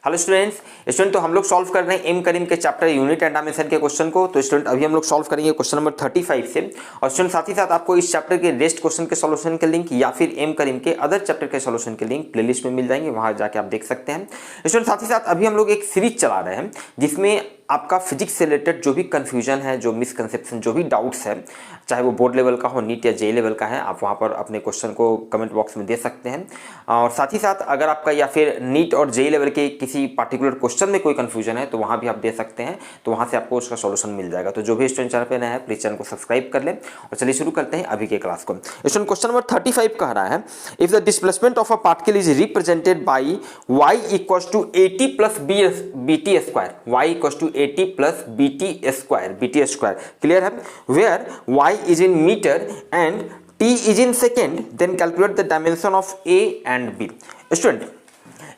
Hello student तो हम लोग सॉल्व कर रहे हैं एम करीम के चैप्टर यूनिट एंड डायमेंशन के क्वेश्चन को। तो स्टूडेंट अभी हम लोग सॉल्व करेंगे क्वेश्चन नंबर 35 से। और स्टूडेंट साथ ही साथ आपको इस चैप्टर के रेस्ट क्वेश्चन के सॉल्यूशन के लिंक या फिर एम करीम के अदर चैप्टर के सॉल्यूशन के लिंक प्लेलिस्ट में मिल जाएंगे, वहां जाके आप देख सकते हैं। स्टूडेंट साथ ही साथ अभी हम लोग एक सीरीज चला रहे हैं जिसमें आपका फिजिक्स से रिलेटेड जो भी कंफ्यूजन है, जो मिसकंसेप्शन, जो भी डाउट्स है, चाहे वो बोर्ड लेवल का हो, नीट या जे लेवल का है, आप वहाँ पर अपने क्वेश्चन को कमेंट बॉक्स में दे सकते हैं। और साथ ही साथ अगर आपका या फिर नीट और जे लेवल के किसी पार्टिकुलर क्वेश्चन में कोई कंफ्यूजन है तो वहाँ भी आप दे सकते हैं, तो वहाँ से आपको उसका सॉल्यूशन मिल जाएगा। तो जो भी स्टूडेंट चैनल पे नया है प्लीज चैनल को सब्सक्राइब कर लें। और चलिए शुरू करते हैं अभी के क्लास को। स्टूडेंट क्वेश्चन नंबर 35 कह रहा है, if the displacement of a particle is represented by y equals to 80 plus bt square, y equals to 80 plus bt square, clear है, where y is in meter and t is in second, then calculate the dimension of a and b। Student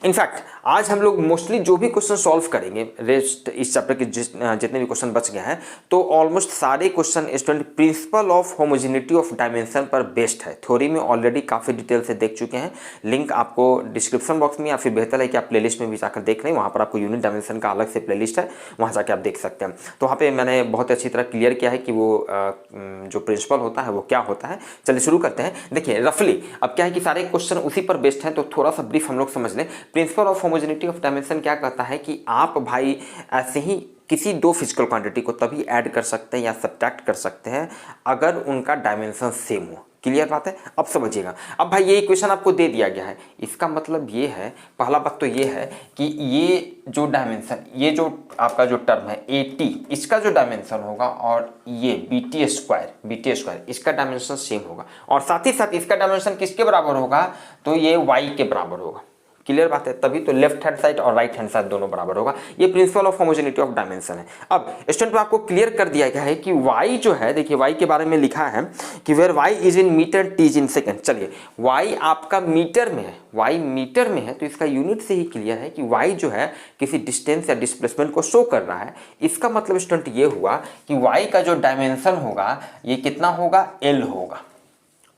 in fact आज हम लोग mostly जो भी question solve करेंगे, rest इस chapter के जितने भी क्वेश्चन बच गए हैं, तो ऑलमोस्ट सारे question student principal of homogeneity of dimension पर बेस्ड है। थ्योरी में ऑलरेडी काफ़ी डिटेल से देख चुके हैं, लिंक आपको डिस्क्रिप्शन बॉक्स में या फिर बेहतर है कि आप प्लेलिस्ट में भी जाकर देख रहे हैं, वहाँ पर आपको यूनिट डायमेंशन का अलग से प्लेलिस्ट है, वहाँ जाकर आप देख सकते हैं। तो वहाँ पर मैंने बहुत अच्छी तरह क्लियर किया है कि वो जो प्रिंसिपल होता है वो क्या होता है। चलिए शुरू करते हैं। देखिए रफली अब क्या है कि सारे क्वेश्चन उसी पर बेस्ड हैं, तो थोड़ा सा ब्रीफ हम लोग समझ लें। Principal of homogeneity of dimension क्या कहता है कि आप भाई ऐसे ही किसी दो फिजिकल क्वांटिटी को तभी ऐड कर सकते हैं या सब्ट्रैक्ट कर सकते हैं अगर उनका डायमेंशन सेम हो। क्लियर बात है? अब समझिएगा। अब भाई ये इक्वेशन आपको दे दिया गया है, इसका मतलब ये है, पहला बात तो ये है कि ये जो डायमेंशन, ये जो आपका जो टर्म है 80, इसका जो डायमेंशन होगा और ये bt स्क्वायर इसका डायमेंशन सेम होगा। और साथ ही साथ इसका डायमेंशन किसके बराबर होगा? तो ये y के बराबर होगा। क्लियर बात है? तभी तो लेफ्ट हैंड साइड और राइट हैंड साइड दोनों बराबर होगा। ये principal of homogeneity of dimension है। अब स्टूडेंट को आपको क्लियर कर दिया गया है कि y जो है, देखिए y के बारे में लिखा है कि where y is in metre, t is in second. चलिए y आपका मीटर में है, y मीटर में है, तो इसका यूनिट से ही क्लियर है कि y जो है किसी डिस्टेंस या डिस्प्लेसमेंट को शो कर रहा है। इसका मतलब स्टूडेंट ये हुआ कि y का जो डायमेंशन होगा ये कितना होगा? l होगा।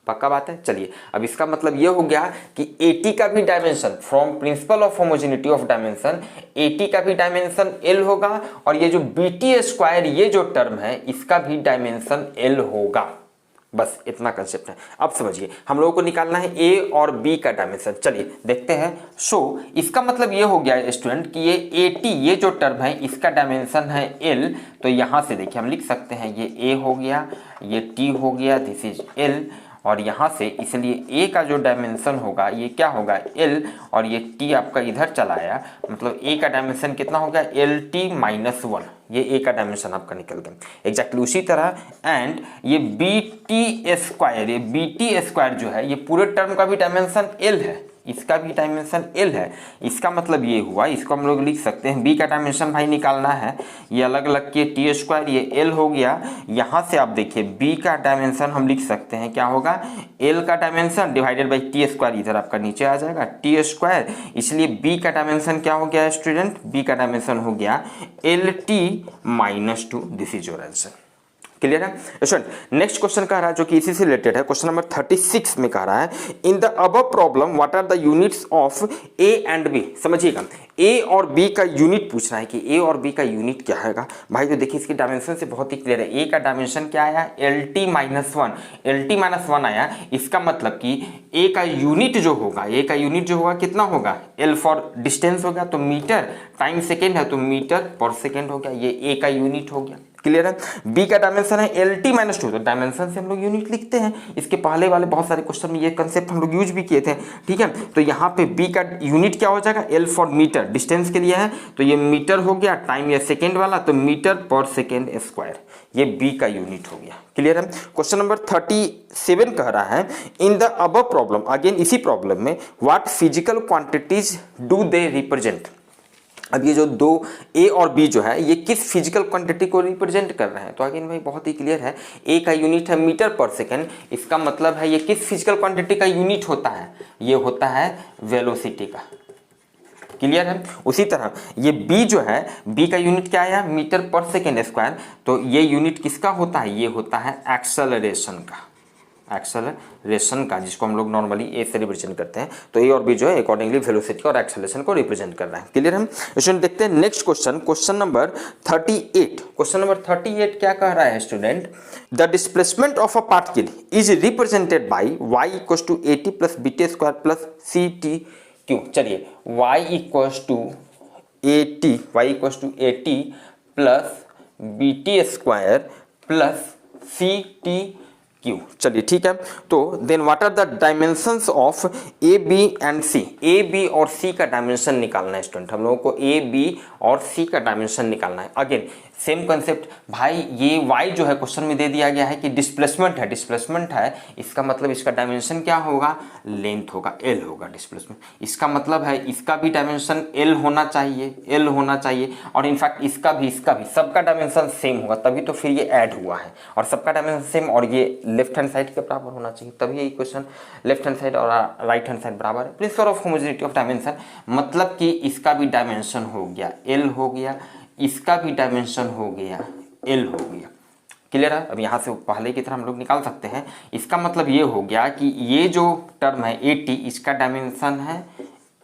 पक्का बात है? चलिए अब इसका मतलब ये हो गया कि 80 का भी dimension, from principal of homogeneity of dimension, 80 का भी डायमेंशन l होगा और ये जो bt स्क्वायर ये जो टर्म है इसका भी डायमेंशन l होगा। बस इतना कंसेप्ट है। अब समझिए हम लोगों को निकालना है a और b का डायमेंशन। चलिए देखते हैं। सो इसका मतलब ये हो गया स्टूडेंट कि ये 80 ये जो टर्म है इसका डायमेंशन है l। तो यहाँ से देखिए हम लिख सकते हैं ये a हो गया, ये t हो गया, दिस इज l। और यहाँ से इसलिए a का जो डायमेंशन होगा ये क्या होगा? l। और ये t आपका इधर चला आया, मतलब a का डायमेंशन कितना हो गया? lt-1। ये a का डायमेंशन आपका निकल गया। एग्जैक्टली उसी तरह एंड ये bt स्क्वायर, ये bt स्क्वायर जो है ये पूरे टर्म का भी डायमेंशन l है, इसका भी डायमेंशन l है। इसका मतलब ये हुआ, इसको हम लोग लिख सकते हैं b का डायमेंशन भाई निकालना है, ये अलग अलग के t स्क्वायर, ये l हो गया। यहाँ से आप देखिए b का डायमेंशन हम लिख सकते हैं क्या होगा? l का dimension divided by t square, इधर आपका नीचे आ जाएगा t स्क्वायर। इसलिए b का डायमेंशन क्या हो गया स्टूडेंट? b का डायमेंशन हो गया lt-2। This is your answer. Clear है स्टूडेंट? नेक्स्ट क्वेश्चन कह रहा है जो कि इसी से रिलेटेड है, क्वेश्चन नंबर 36 में कह रहा है, in the above problem what are the units of a and b। समझिएगा a और b का यूनिट पूछ रहा है कि a और b का यूनिट क्या है भाई। तो देखिए इसके डायमेंशन से बहुत ही क्लियर है। a का डायमेंशन क्या आया? lt-1 आया। इसका मतलब कि a का यूनिट जो होगा, a का यूनिट जो होगा कितना होगा? l फॉर डिस्टेंस हो गया, तो मीटर, टाइम सेकेंड है तो मीटर पर सेकेंड हो गया, ये a का यूनिट हो गया। क्लियर है? b का डायमेंशन है lt-2, तो डायमेंशन से हम लोग यूनिट लिखते हैं। इसके पहले वाले बहुत सारे क्वेश्चन में ये कंसेप्ट हम लोग यूज भी किए थे, ठीक है। तो यहाँ पे b का यूनिट क्या हो जाएगा? l फॉर मीटर, डिस्टेंस के लिए है तो ये मीटर हो गया, टाइम या सेकेंड वाला तो मीटर पर सेकेंड स्क्वायर, ये b का यूनिट हो गया। क्लियर है? क्वेश्चन नंबर 37 कह रहा है, in the above problem, again इसी प्रॉब्लम में, what physical quantities do they represent. अब ये जो दो a और b जो है ये किस फिजिकल क्वांटिटी को रिप्रेजेंट कर रहे हैं? तो अगेन भाई बहुत ही क्लियर है, a का यूनिट है मीटर पर सेकेंड, इसका मतलब है ये किस फिजिकल क्वांटिटी का यूनिट होता है? ये होता है वेलोसिटी का। क्लियर है? उसी तरह ये b जो है, b का यूनिट क्या आया? मीटर पर सेकेंड स्क्वायर, तो ये यूनिट किसका होता है? ये होता है एक्सेलरेशन का। एक्सेलरेशन का, जिसको हम लोग नॉर्मली ए से रिप्रेजेंट करते हैं। तो ए और बी जो है अकॉर्डिंगली वेलोसिटी और एक्सेलरेशन को रिप्रेजेंट कर रहा है। क्लियर है? स्टूडेंट देखते हैं next question, question number 38। Question number 38 क्या कह रहा है student? The displacement of a particle is represented by y equals to AT plus BT square plus CTQ। चलिए y equals to AT plus BT square plus CTQ। चलिए ठीक है। तो then what are the dimensions of A B and C? A B और C का dimension निकालना है student, हम लोगों को ए बी और सी का डायमेंशन निकालना है। अगेन सेम कंसेप्ट भाई, ये y जो है क्वेश्चन में दे दिया गया है कि डिस्प्लेसमेंट है, डिस्प्लेसमेंट है, इसका मतलब इसका डायमेंशन क्या होगा? लेंथ होगा, l होगा डिस्प्लेसमेंट। इसका मतलब है इसका भी डायमेंशन l होना चाहिए, l होना चाहिए, और इनफैक्ट इसका भी सबका डायमेंशन सेम होगा, तभी तो फिर ये ऐड हुआ है। और सबका डायमेंशन सेम और ये लेफ्ट हैंड साइड के बराबर होना चाहिए, तभी ये इक्वेशन लेफ्ट हैंड साइड और राइट हैंड साइड बराबर है। Principal of homogeneity of dimension, मतलब कि इसका भी डायमेंशन हो गया l हो गया, इसका भी डायमेंशन हो गया l हो गया। क्लियर है? अब यहाँ से पहले की तरह हम लोग निकाल सकते हैं। इसका मतलब ये हो गया कि ये जो टर्म है AT, इसका डायमेंशन है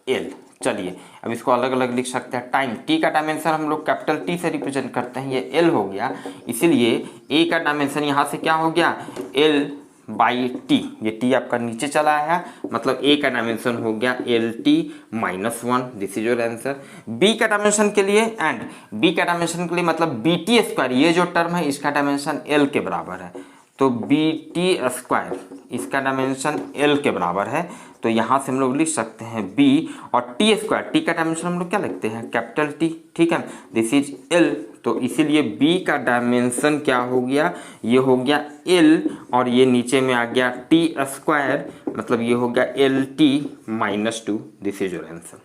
l। चलिए अब इसको अलग अलग लिख सकते हैं। टाइम t का डायमेंशन हम लोग कैपिटल T से रिप्रेजेंट करते हैं, ये l हो गया, इसीलिए a का डायमेंशन यहाँ से क्या हो गया? l बाई टी, ये टी आपका नीचे चला आया, मतलब ए का डायमेंशन हो गया LT -1। This is your answer. B का डायमेंशन के लिए, एंड बी का डायमेंशन के लिए मतलब BT स्क्वायर, ये जो टर्म है इसका डायमेंशन L के बराबर है, तो BT स्क्वायर इसका डायमेंशन L के बराबर है। तो यहाँ से हम लोग लिख सकते हैं B, और T स्क्वायर, T का डायमेंशन हम लोग क्या लिखते हैं? Capital T। ठीक है, दिस इज L, तो इसीलिए B का डायमेंशन क्या हो गया? ये हो गया L, और ये नीचे में आ गया T स्क्वायर, मतलब ये हो गया LT -2। This is your answer.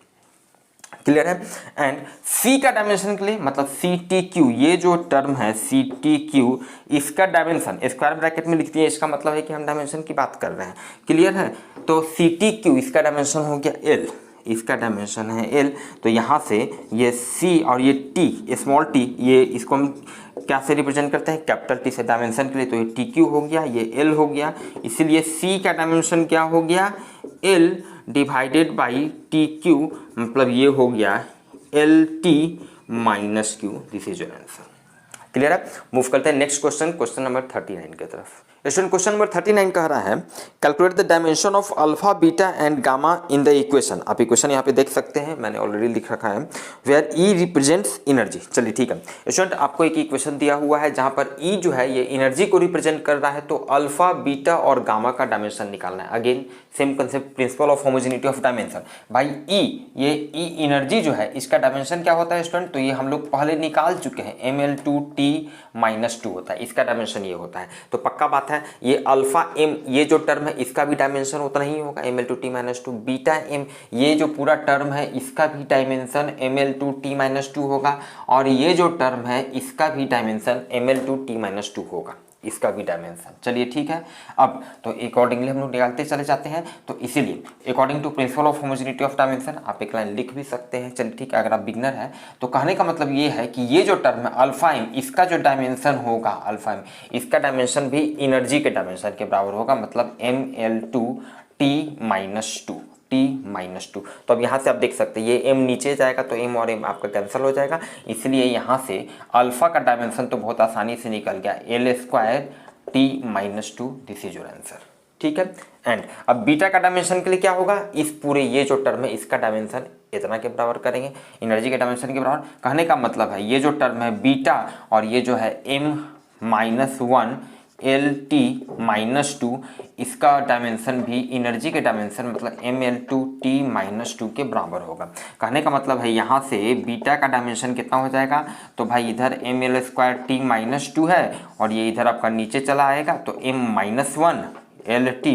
Clear है? एंड सी का डायमेंशन के लिए मतलब CTQ, ये जो टर्म है CTQ, इसका डायमेंशन स्क्वायर ब्रैकेट में लिख दिए, इसका मतलब है कि हम डायमेंशन की बात कर रहे हैं। क्लियर है? तो CTQ इसका डायमेंशन हो गया L, इसका डायमेंशन है L। तो यहाँ से ये C और ये T स्मॉल t, ये इसको हम क्या से रिप्रेजेंट करते हैं? कैपिटल T से डायमेंशन के लिए, तो ये TQ हो गया, ये L हो गया, इसीलिए C का डायमेंशन क्या हो गया? L डिवाइडेड बाई TQ, मतलब ये हो गया LT -Q। This is your answer. Clear है? मूव करते हैं नेक्स्ट क्वेश्चन, क्वेश्चन नंबर 39 की तरफ। स्टूडेंट क्वेश्चन नंबर 39 कह रहा है calculate the dimension of alpha beta and gamma in the equation. आप इक्वेशन यहाँ पे देख सकते हैं, मैंने ऑलरेडी लिख रखा है, वेयर ई रिप्रेजेंट्स एनर्जी। चलिए ठीक है स्टूडेंट, आपको एक इक्वेशन दिया हुआ है जहाँ पर ई जो है ये एनर्जी को रिप्रेजेंट कर रहा है, तो अल्फा बीटा और गामा का डायमेंशन निकालना है। Again same concept, principal of homogeneity of dimension. भाई ई, ये ई एनर्जी जो है इसका डायमेंशन क्या होता है स्टूडेंट? तो ये हम लोग पहले निकाल चुके हैं, ml2t -2 होता है, इसका डायमेंशन ये होता है। तो पक्का बात है, ये अल्फा m, ये जो टर्म है इसका भी डायमेंशन उतना ही होगा, ml2t -2। बीटा m, ये जो पूरा टर्म है इसका भी डायमेंशन ml2t -2 होगा, और ये जो टर्म है इसका भी डायमेंशन ml2t -2 होगा, इसका भी डायमेंशन। चलिए ठीक है, अब तो अकॉर्डिंगली हम लोग निकालते चले जाते हैं। तो इसीलिए according to principle of homogeneity of dimension आप एक लाइन लिख भी सकते हैं। चलिए ठीक है, अगर आप बिगनर है तो कहने का मतलब ये है कि ये जो टर्म है अल्फा एम, इसका जो डायमेंशन होगा अल्फा एम, इसका डायमेंशन भी एनर्जी के डायमेंशन के बराबर होगा, मतलब ml2t -2, t -2। तो अब यहाँ से आप देख सकते हैं ये m नीचे जाएगा तो m और m आपका कैंसिल हो जाएगा, इसलिए यहाँ से अल्फा का डायमेंशन तो बहुत आसानी से निकल गया, L² t -2। This is your answer. ठीक है, एंड अब बीटा का डायमेंशन के लिए क्या होगा? इस पूरे ये जो टर्म है इसका डायमेंशन इतना के बराबर करेंगे, एनर्जी के डायमेंशन के बराबर। कहने का मतलब है ये जो टर्म है बीटा और ये जो है m -1 LT -2, इसका डायमेंशन भी एनर्जी के डायमेंशन मतलब ml2t -2 के बराबर होगा। कहने का मतलब है यहाँ से बीटा का डायमेंशन कितना हो जाएगा? तो भाई इधर ml2t -2 है और ये इधर आपका नीचे चला आएगा, तो m-1 LT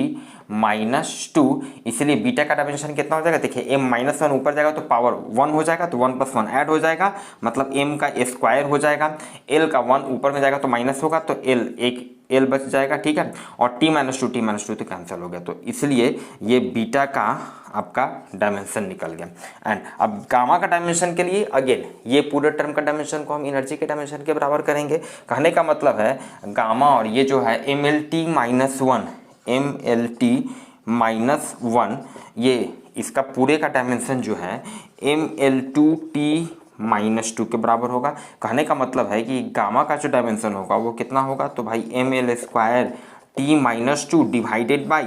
-2, इसलिए बीटा का डायमेंशन कितना हो जाएगा? देखिए m-1 ऊपर जाएगा तो पावर 1 हो जाएगा, तो 1 + 1 ऐड हो जाएगा, मतलब m का स्क्वायर हो जाएगा, l का 1 ऊपर में जाएगा तो माइनस होगा, तो l एक l बच जाएगा। ठीक है, और t -2 तो कैंसिल हो गया, तो इसलिए ये बीटा का आपका डायमेंशन निकल गया। एंड अब गामा का डायमेंशन के लिए अगेन ये पूरे टर्म का डायमेंशन को हम एनर्जी के डायमेंशन के बराबर करेंगे। कहने का मतलब है गामा और ये जो है mlt -1 MLT-1, ये इसका पूरे का डायमेंशन जो है ML2T-2 के बराबर होगा। कहने का मतलब है कि गामा का जो डायमेंशन होगा वो कितना होगा, तो भाई ML2T-2 डिवाइडेड बाई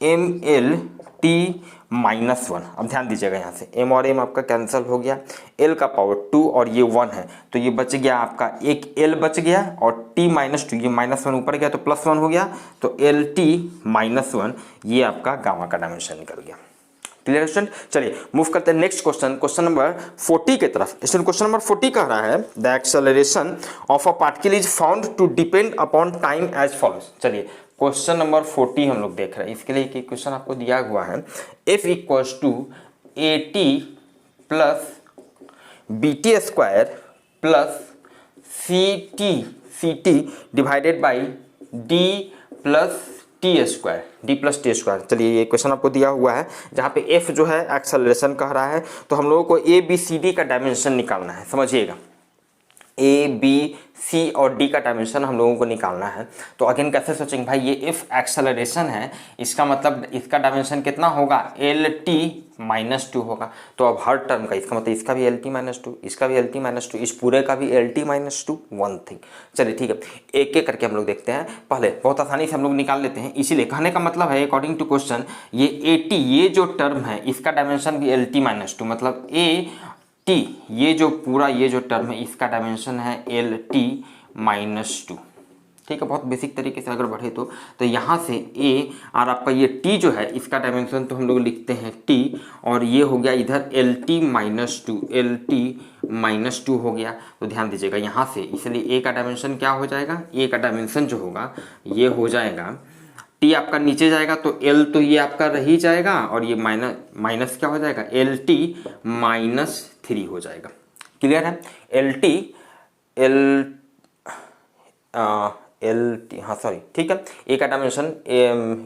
MLT-1। अब ध्यान दीजिएगा, यहाँ से m और m आपका कैंसिल हो गया, l का पावर 2 और ये 1 है, तो ये बच गया आपका एक l बच गया और t-2, ये -1 ऊपर गया तो +1 हो गया, तो LT-1 ये आपका गामा का डायमेंशन निकल गया। Clear student. चलिए मूव करते हैं नेक्स्ट क्वेश्चन, क्वेश्चन नंबर 40 की तरफ। स्टूडेंट क्वेश्चन नंबर 40 कह रहा है the acceleration of a particle is found to depend upon time as follows. चलिए क्वेश्चन नंबर 40 हम लोग देख रहे हैं। इसके लिए एक क्वेश्चन आपको दिया हुआ है, F equals to AT plus BT square plus CT divided by D plus T square. चलिए ये क्वेश्चन आपको दिया हुआ है जहाँ पे F जो है एक्सेलरेशन कह रहा है, तो हम लोगों को ABCD का डायमेंशन निकालना है। समझिएगा, ABC और D का डायमेंशन हम लोगों को निकालना है। तो अगेन कैसे सोचेंगे भाई, ये F एक्सेलरेशन है, इसका मतलब इसका डायमेंशन कितना होगा, LT-2 होगा। तो अब हर टर्म का, इसका मतलब इसका भी LT-2, इसका भी LT-2, इस पूरे का भी LT-2 1 थिंग। चलिए ठीक है, एक एक करके हम लोग देखते हैं। पहले बहुत आसानी से हम लोग निकाल लेते हैं, इसीलिए कहने का मतलब है अकॉर्डिंग टू क्वेश्चन ये AT ये जो टर्म है इसका डायमेंशन भी LT-2, मतलब AT ये जो पूरा ये जो टर्म है इसका डायमेंशन है LT-2। ठीक है, बहुत बेसिक तरीके से अगर बढ़े तो यहाँ से A और आपका ये T जो है इसका डायमेंशन तो हम लोग लिखते हैं T, और ये हो गया इधर LT-2 हो गया। तो ध्यान दीजिएगा यहाँ से, इसलिए A का डायमेंशन क्या हो जाएगा, A का डायमेंशन जो होगा ये हो जाएगा, T आपका नीचे जाएगा तो L तो ये आपका रही जाएगा, और ये माइनस क्या हो जाएगा, LT-3 हो जाएगा। क्लियर है, LT हाँ सॉरी, ठीक है, A का डायमेंशन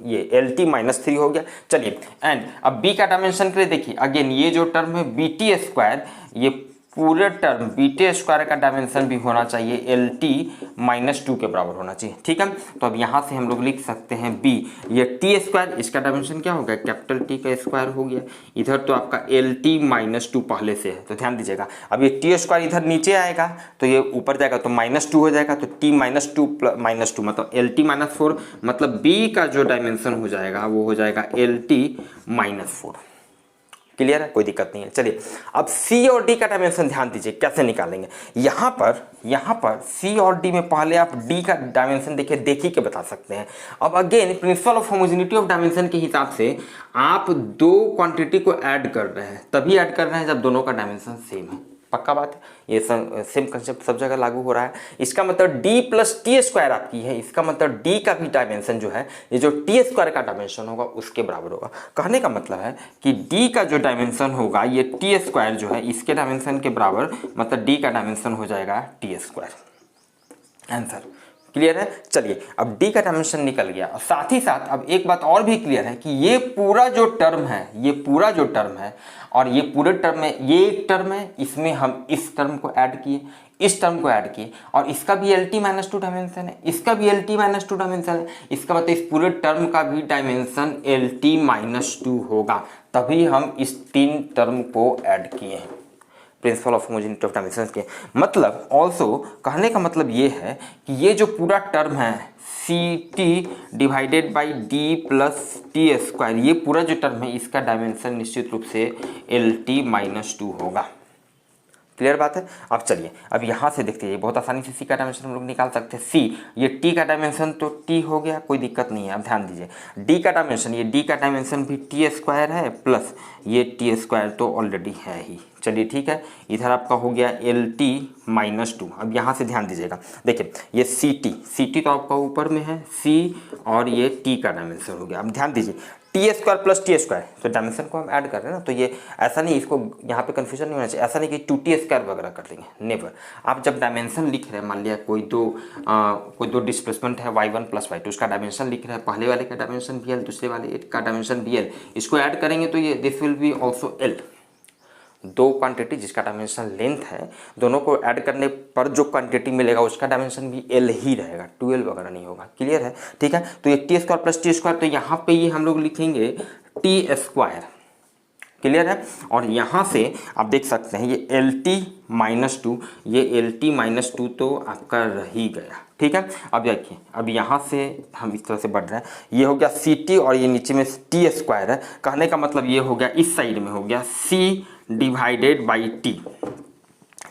ये LT-3 हो गया। चलिए एंड अब B का डायमेंशन के लिए देखिए, अगेन ये जो टर्म है BT स्क्वायर, ये पूरे टर्म BT स्क्वायर का डायमेंशन भी होना चाहिए LT-2 के बराबर होना चाहिए। ठीक है, तो अब यहाँ से हम लोग लिख सकते हैं B, ये T स्क्वायर, इसका डायमेंशन क्या हो गया, कैपिटल T का स्क्वायर हो गया। इधर तो आपका LT-2 पहले से है, तो ध्यान दीजिएगा, अब ये T स्क्वायर इधर नीचे आएगा तो ये ऊपर जाएगा तो -2 हो जाएगा, तो T-2 मतलब LT-4, मतलब B का जो डायमेंशन हो जाएगा वो हो जाएगा LT-4। क्लियर है, कोई दिक्कत नहीं है। चलिए अब C और D का डायमेंशन ध्यान दीजिए कैसे निकालेंगे। यहाँ पर C और D में पहले आप D का डायमेंशन देखिए के बता सकते हैं। अब again principal of homogeneity of dimension के हिसाब से आप दो क्वांटिटी को ऐड कर रहे हैं, तभी ऐड कर रहे हैं जब दोनों का डायमेंशन सेम है। पक्का बात है, ये सेम कंसेप्ट सब जगह लागू हो रहा है। इसका मतलब D प्लस टी स्क्वायर आपकी है, इसका मतलब D का भी डायमेंशन जो है ये जो टी स्क्वायर का डायमेंशन होगा उसके बराबर होगा। कहने का मतलब है कि D का जो डायमेंशन होगा ये टी स्क्वायर जो है इसके डायमेंशन के बराबर, मतलब D का डायमेंशन हो जाएगा टी स्क्वायर। आंसर क्लियर है। चलिए अब D का डायमेंशन निकल गया, और साथ ही साथ अब एक बात और भी क्लियर है कि ये पूरा जो टर्म है और ये पूरे टर्म में ये एक टर्म है, इसमें हम इस टर्म को ऐड किए, इस टर्म को ऐड किए, और इसका भी LT-2 डायमेंशन है, इसका भी LT-2 डायमेंशन है। इसका मतलब इस पूरे टर्म का भी डायमेंशन LT-2 होगा, तभी हम इस तीन टर्म को ऐड किए हैं principal of homogeneity of dimensions के। मतलब ऑल्सो कहने का मतलब ये है कि ये जो पूरा टर्म है CT divided by D plus T square, ये पूरा जो टर्म है इसका डायमेंशन निश्चित रूप से LT-2 होगा। क्लियर बात है। अब चलिए अब यहाँ से देखते हैं, बहुत आसानी से C का डायमेंशन हम लोग निकाल सकते हैं। C ये T का डायमेंशन तो T हो गया, कोई दिक्कत नहीं है। अब ध्यान दीजिए D का डायमेंशन, ये D का डायमेंशन भी टी स्क्वायर है, प्लस ये टी स्क्वायर तो ऑलरेडी है ही। चलिए ठीक है, इधर आपका हो गया LT-2। अब यहाँ से ध्यान दीजिएगा, देखिए ये CT तो आपका ऊपर में है, C और ये T का डायमेंशन हो गया। अब ध्यान दीजिए T square plus T square, तो डायमेंशन को हम ऐड कर रहे हैं ना, तो ये ऐसा नहीं, इसको यहाँ पे कन्फ्यूजन नहीं होना चाहिए, ऐसा नहीं कि 2t स्क्वायर वगैरह कर देंगे, नेवर। आप जब डायमेंशन लिख रहे हैं, मान लिया कोई दो डिस्प्लेसमेंट है y1 प्लस y2, उसका डायमेंशन लिख रहे हैं, पहले वाले का डायमेंशन BL, दूसरे वाले का डायमेंशन BL, इसको ऐड करेंगे तो ये this will B also L। दो क्वांटिटी जिसका डायमेंशन लेंथ है, दोनों को ऐड करने पर जो क्वांटिटी मिलेगा उसका डायमेंशन भी एल ही रहेगा, 12 वगैरह नहीं होगा। क्लियर है? ठीक है, तो ये T square plus T square, तो यहाँ पे ये हम लोग लिखेंगे टी स्क्वायर। क्लियर है? और यहाँ से आप देख सकते हैं ये एल टी माइनस टू, ये एल टी माइनस टू तो आपका रह ही गया। ठीक है, अब देखिए, अब यहाँ से हम इस तरह से बढ़ रहे हैं, ये हो गया सी टी और ये नीचे में टी स्क्वायर है। कहने का मतलब ये हो गया इस साइड में हो गया C divided by T.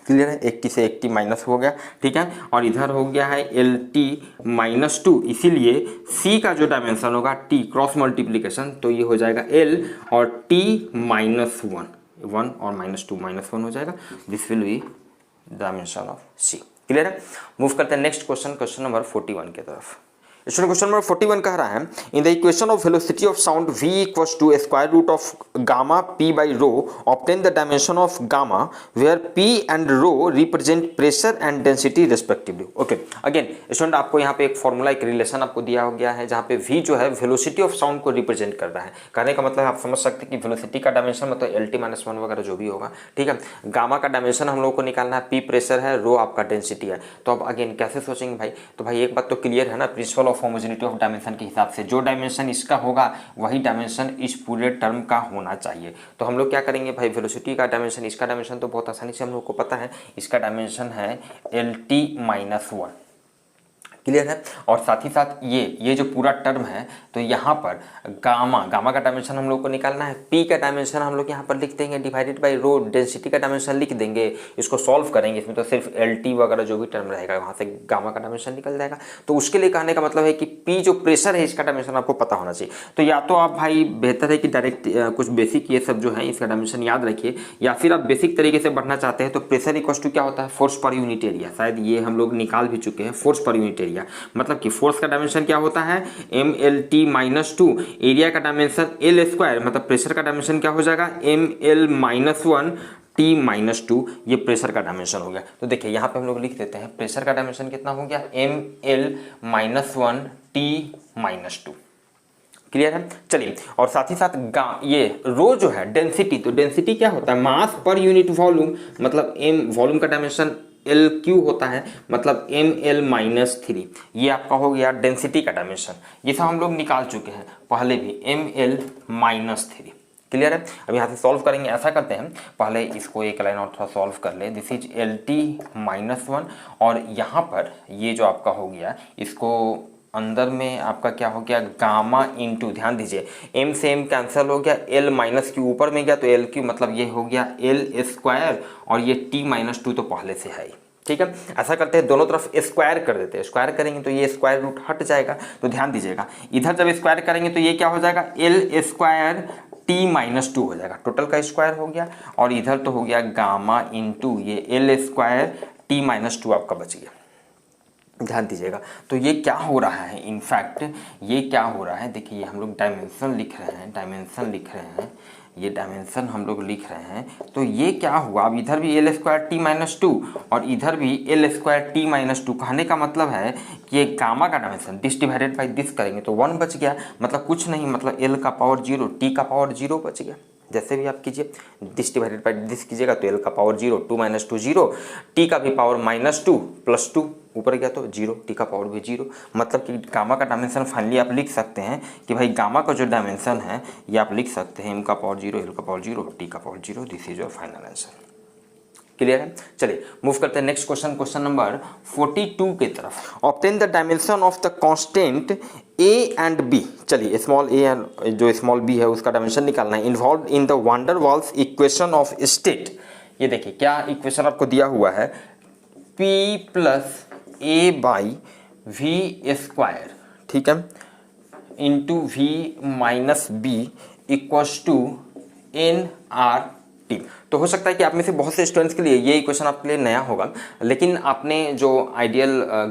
Clear है? एक टी से एक टी माइनस हो गया। ठीक है, और इधर हो गया है एल टी माइनस टू, इसीलिए सी का जो डायमेंशन होगा टी क्रॉस मल्टीप्लीकेशन, तो ये हो जाएगा एल और टी माइनस वन और माइनस टू माइनस वन हो जाएगा। This will be dimension of C. Clear है? मूव करते हैं नेक्स्ट क्वेश्चन, क्वेश्चन नंबर 41 की तरफ। स्टूडेंट क्वेश्चन नंबर 41 कह रहा है, in the equation of velocity of sound v equals to square root of gamma p by rho, obtain the dimension of gamma where p and rho represent pressure and density respectively. Okay, again student आपको यहाँ पे एक formula, एक relation आपको दिया हो गया है, जहाँ पे v जो है वेलोसिटी ऑफ साउंड को रिप्रेजेंट कर रहा है। कहने का मतलब आप समझ सकते हैं कि वेलोसिटी का डायमेंशन मतलब एल टी माइनस वन वगैरह जो भी होगा। ठीक है, गामा का डायमेंशन हम लोग को निकालना है, p प्रेशर है, रो आपका डेंसिटी है। तो अब अगेन कैसे सोचेंगे भाई? तो भाई एक बात तो क्लियर है ना, principal of homogeneity of dimension के हिसाब से जो डायमेंशन इसका होगा वही डायमेंशन इस पूरे टर्म का होना चाहिए। तो हम लोग क्या करेंगे भाई, वेलोसिटी का डायमेंशन, इसका डायमेंशन तो बहुत आसानी से हम लोग को पता है, इसका डायमेंशन है L T minus one. Clear है? और साथ ही साथ ये जो पूरा टर्म है, तो यहाँ पर गामा का डायमेंशन हम लोग को निकालना है, पी का डायमेंशन हम लोग यहाँ पर लिख देंगे डिवाइडेड बाय रो, डेंसिटी का डायमेंशन लिख देंगे। इसको सॉल्व करेंगे, इसमें तो सिर्फ एल टी वगैरह जो भी टर्म रहेगा वहाँ से गामा का डायमेंशन निकल जाएगा। तो उसके लिए कहने का मतलब है कि पी जो प्रेशर है इसका डायमेंशन आपको पता होना चाहिए। तो या तो आप भाई बेहतर है कि डायरेक्ट कुछ बेसिक ये सब जो है इसका डायमेंशन याद रखिए, या फिर आप बेसिक तरीके से बढ़ना चाहते हैं तो प्रेशर इक्वल टू क्या होता है, फोर्स पर यूनिट एरिया। शायद ये हम लोग निकाल भी चुके हैं, फोर्स पर यूनिट एरिया, मतलब कि फोर्स का डायमेंशन क्या होता है, M L T minus two, area का डायमेंशन एल स्क्वायर, मतलब प्रेशर का डायमेंशन क्या हो जाएगा, M L minus one T minus two, ये प्रेशर का डायमेंशन हो गया। तो देखिए यहाँ पे हम लोग लिख देते हैं प्रेशर का डायमेंशन कितना हो गया, M L minus one T minus two. Clear है? चलिए, और साथ ही साथ ये रो जो है डेंसिटी, तो डेंसिटी क्या होता है, मास पर यूनिट वॉल्यूम, मतलब एम वॉल्यूम का डायमेंशन एल क्यू होता है, मतलब एम एल माइनस थ्री, ये आपका हो गया डेंसिटी का डायमेंशन। ये सब हम लोग निकाल चुके हैं पहले भी, M L minus three. Clear है? अब यहाँ से सॉल्व करेंगे, ऐसा करते हैं पहले इसको एक लाइन और थोड़ा सॉल्व कर ले। This is L T minus one, और यहाँ पर ये जो आपका हो गया, इसको अंदर में आपका क्या हो गया, गामा इंटू, ध्यान दीजिए एम से एम कैंसिल हो गया, एल माइनस क्यू ऊपर में गया तो एल क्यू, मतलब ये हो गया एल स्क्वायर, और ये टी माइनस टू तो पहले से है। ठीक है, ऐसा करते हैं दोनों तरफ स्क्वायर कर देते हैं, स्क्वायर करेंगे तो ये स्क्वायर रूट हट जाएगा। तो ध्यान दीजिएगा इधर जब स्क्वायर करेंगे तो ये क्या हो जाएगा, L square T minus to हो जाएगा, टोटल का स्क्वायर हो गया, और इधर तो हो गया गामा इंटू ये L square T minus to आपका बच गया। ध्यान दीजिएगा, तो ये क्या हो रहा है, इनफैक्ट ये क्या हो रहा है, देखिए हम लोग डायमेंशन लिख रहे हैं, डायमेंशन लिख रहे हैं, ये डायमेंशन हम लोग लिख रहे हैं, तो ये क्या हुआ, अब इधर भी L square T minus to और इधर भी L square T minus to. कहने का मतलब है कि ये गामा का dimension this divided by this करेंगे तो वन बच गया, मतलब कुछ नहीं, मतलब एल का पावर जीरो, टी का पावर जीरो बच गया। जैसे भी आप कीजिए, दिस डिवाइडेड बाई दिस कीजिएगा तो एल का power zero, two minus two zero, T का भी power minus two plus two ऊपर गया तो जीरो, टी का पावर भी जीरो, मतलब कि गामा का डायमेंशन फाइनली आप लिख सकते हैं कि भाई गामा का जो डायमेंशन है ये आप लिख सकते हैं एम का पावर जीरो, एल का पावर जीरो, टी का power zero. This is your final answer. Clear है? चलिए मूव करते हैं नेक्स्ट क्वेश्चन, क्वेश्चन नंबर 42 की तरफ। Obtain the dimension of the constant A and B. चलिए स्मॉल ए एंड जो स्मॉल बी है उसका डायमेंशन निकालना है। Involve in the van der Waals equation of state. ये देखिए क्या इक्वेशन आपको दिया हुआ है, P plus A by V square, ठीक है, into V minus B equals to N R T. तो हो सकता है कि आप में से बहुत से स्टूडेंट्स के लिए ये इक्वेशन आपके लिए नया होगा, लेकिन आपने जो आइडियल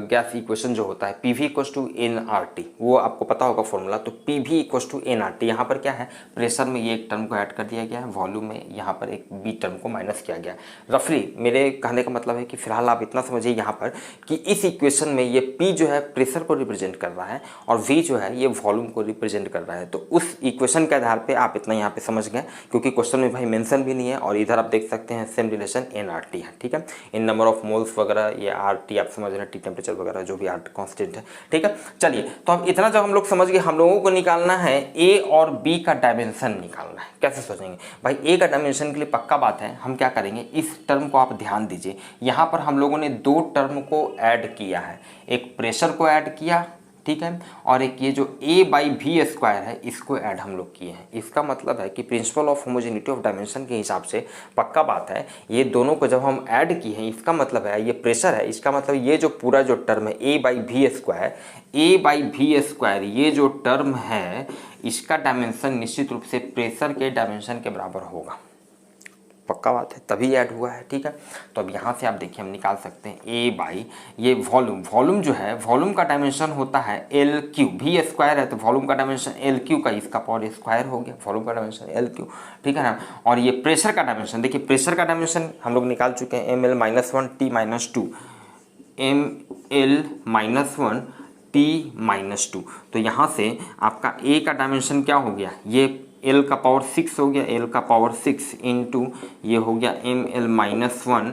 गैस इक्वेशन जो होता है P V equals to N R T, वो आपको पता होगा फॉर्मूला। तो P V equals to N R T, यहाँ पर क्या है, प्रेशर में ये एक टर्म को ऐड कर दिया गया है, वॉल्यूम में यहाँ पर एक बी टर्म को माइनस किया गया है। रफली मेरे कहने का मतलब है कि फिलहाल आप इतना समझिए यहाँ पर कि इस इक्वेशन में ये पी जो है प्रेशर को रिप्रेजेंट कर रहा है और वी जो है ये वॉल्यूम को रिप्रेजेंट कर रहा है। तो उस इक्वेशन के आधार पर आप इतना यहाँ पे समझ गए, क्योंकि क्वेश्चन में भाई मेंशन भी नहीं है और इधर आप देख सकते हैं सेम रिलेशन nRT है, ठीक है। इन नंबर ऑफ मोल्स वगैरह, ये RT आप समझ रहे हैं, टी टेम्परेचर वगैरह जो भी आर कांस्टेंट है, ठीक है। चलिए, तो अब इतना जब हम लोग समझ गए, हम लोगों को निकालना है A और B का डायमेंशन निकालना है। कैसे सोचेंगे भाई? A का डायमेंशन के लिए पक्का बात है, हम क्या करेंगे, इस टर्म को आप ध्यान दीजिए, यहाँ पर हम लोगों ने दो टर्म को ऐड किया है, एक प्रेशर को ऐड किया, ठीक है, और एक ये जो A/V² है इसको ऐड हम लोग किए हैं। इसका मतलब है कि principal of homogeneity of dimension के हिसाब से पक्का बात है, ये दोनों को जब हम ऐड किए हैं, इसका मतलब है ये प्रेशर है, इसका मतलब ये जो पूरा जो टर्म है A/V², ये जो टर्म है इसका डायमेंशन निश्चित रूप से प्रेशर के डायमेंशन के बराबर होगा। पक्का बात है, तभी ऐड हुआ है, ठीक है। तो अब यहाँ से आप देखिए हम निकाल सकते हैं A/, ये वॉल्यूम जो है, वॉल्यूम का डायमेंशन होता है LQ, V² है तो वॉल्यूम का डायमेंशन LQ का इसका पावर स्क्वायर हो गया, वॉल्यूम का डायमेंशन LQ, ठीक है ना। और ये प्रेशर का डायमेंशन, देखिए प्रेशर का डायमेंशन हम लोग निकाल चुके हैं ml-1 T-2, ml-1 T-2। तो यहाँ से आपका A का डायमेंशन क्या हो गया, ये L का पावर 6 हो गया, L का पावर 6 इंटू ये हो गया ml-1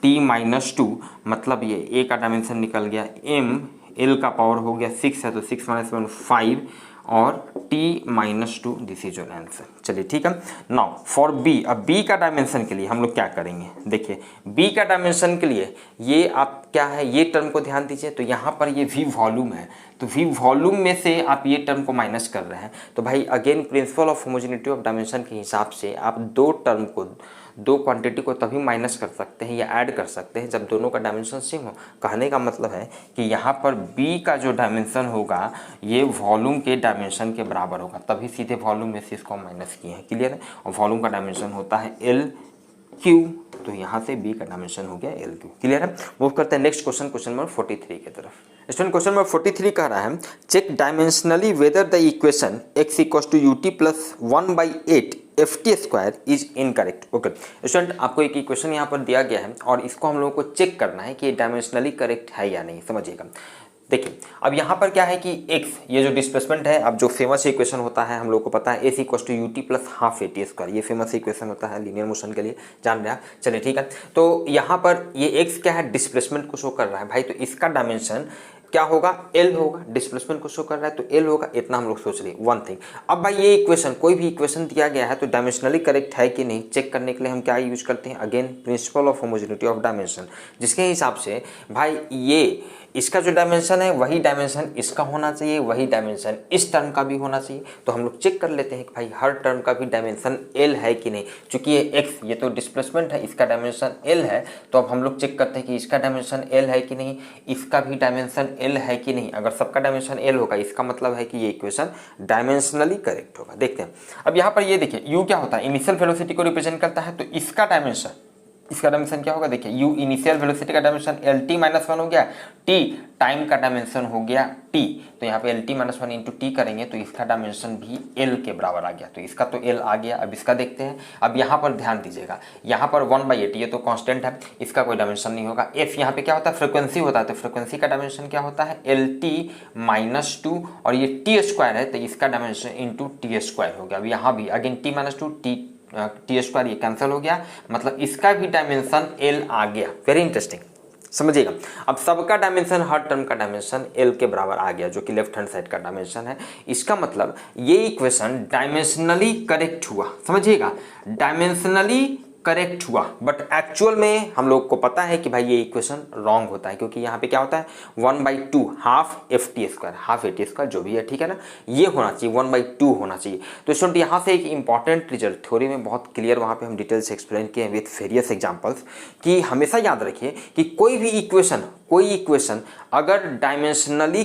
T-2, मतलब ये A का डायमेंशन निकल गया L का पावर हो गया 6 है तो 6 - 1 5 और T-2, this is your answer. चलिए ठीक है। नाउ फॉर B, अब B का डायमेंशन के लिए हम लोग क्या करेंगे, देखिए B का डायमेंशन के लिए ये आप क्या है, ये टर्म को ध्यान दीजिए, तो यहाँ पर ये V वॉल्यूम है, तो V वॉल्यूम में से आप ये टर्म को माइनस कर रहे हैं, तो भाई again principal of homogeneity of dimension के हिसाब से आप दो टर्म को, दो क्वांटिटी को तभी माइनस कर सकते हैं या ऐड कर सकते हैं जब दोनों का डायमेंशन सेम हो। कहने का मतलब है कि यहाँ पर B का जो डायमेंशन होगा ये वॉल्यूम के डायमेंशन के बराबर होगा, तभी सीधे वॉल्यूम में से इसको माइनस किए हैं, क्लियर है। और वॉल्यूम का डायमेंशन होता है LQ, तो यहाँ से B का डायमेंशन हो गया LQ, क्लियर है। मूव करते हैं नेक्स्ट क्वेश्चन, क्वेश्चन नंबर 43 की तरफ। स्टूडेंट क्वेश्चन नंबर 43 कह रहा है, check dimensionally whether the equation x = ut + 1/8 ft² is incorrect. Okay student, आपको एक इक्वेशन यहाँ पर दिया गया है और इसको हम लोगों को चेक करना है कि ये डायमेंशनली करेक्ट है या नहीं। समझिएगा, देखिए अब यहाँ पर क्या है कि x, ये जो डिस्प्लेसमेंट है, अब जो फेमस इक्वेशन होता है हम लोग को पता है, s = ut + ½ at², ये फेमस इक्वेशन होता है लीनियर मोशन के लिए, जान रहे हैं। चलिए ठीक है, तो यहाँ पर ये x क्या है, डिस्प्लेसमेंट को शो कर रहा है भाई, तो इसका डायमेंशन क्या होगा, L होगा, डिस्प्लेसमेंट को शो कर रहा है तो L होगा, इतना हम लोग सोच रहे वन थिंग। अब भाई ये इक्वेशन, कोई भी इक्वेशन दिया गया है तो डायमेंशनली करेक्ट है कि नहीं चेक करने के लिए हम क्या यूज करते हैं, again principal of homogeneity of dimension, जिसके हिसाब से भाई ये इसका जो डायमेंशन है वही डायमेंशन इसका होना चाहिए, वही डायमेंशन इस टर्म का भी होना चाहिए। तो हम लोग चेक कर लेते हैं कि भाई हर टर्म का भी डायमेंशन L है कि नहीं। चूंकि ये x, ये तो डिस्प्लेसमेंट है, इसका डायमेंशन L है, तो अब हम लोग चेक करते हैं कि इसका डायमेंशन L है कि नहीं, इसका भी डायमेंशन L है कि नहीं। अगर सबका डायमेंशन L होगा इसका मतलब है कि ये इक्वेशन डायमेंशनली करेक्ट होगा। देखते हैं, अब यहाँ पर ये देखिए u क्या होता है, इनिशियल वेलोसिटी को रिप्रेजेंट करता है, तो इसका डायमेंशन क्या होगा, देखिए u इनिशियल वेलोसिटी का डायमेंशन LT-1 हो गया, t टाइम का डायमेंशन हो गया t, तो यहाँ पे LT-1 इंटू टी करेंगे तो इसका डायमेंशन भी L के बराबर आ गया, तो इसका तो L आ गया। अब इसका देखते हैं, अब यहाँ पर ध्यान दीजिएगा, यहाँ पर 1/8 ये तो कांस्टेंट है, इसका कोई डायमेंशन नहीं होगा। f यहाँ पे क्या होता है, फ्रिक्वेंसी होता है, तो फ्रिक्वेंसी का डायमेंशन क्या होता है LT-2, और ये t² है तो इसका डायमेंशन इंटू t² हो गया। अब यहाँ भी अगेन T-2 t² ये कैंसिल हो गया, मतलब इसका भी डायमेंशन L आ गया। वेरी इंटरेस्टिंग, समझिएगा। अब सबका डायमेंशन, हर टर्म का डायमेंशन L के बराबर आ गया, जो कि लेफ्ट हैंड साइड का डायमेंशन है। इसका मतलब ये इक्वेशन डायमेंशनली करेक्ट हुआ, समझिएगा, डायमेंशनली करेक्ट हुआ, बट एक्चुअल में हम लोग को पता है कि भाई ये इक्वेशन रॉन्ग होता है, क्योंकि यहाँ पे क्या होता है 1/2 ½ ft², ½ at² जो भी है, ठीक है ना, ये होना चाहिए 1/2 होना चाहिए। तो स्टूडेंट यहाँ से एक इंपॉर्टेंट रिजल्ट थ्योरी में बहुत क्लियर वहाँ पे हम डिटेल से एक्सप्लेन किए हैं विथ वेरियस एग्जांपल्स, कि हमेशा याद रखिए कि कोई भी इक्वेशन, कोई इक्वेशन अगर डायमेंशनली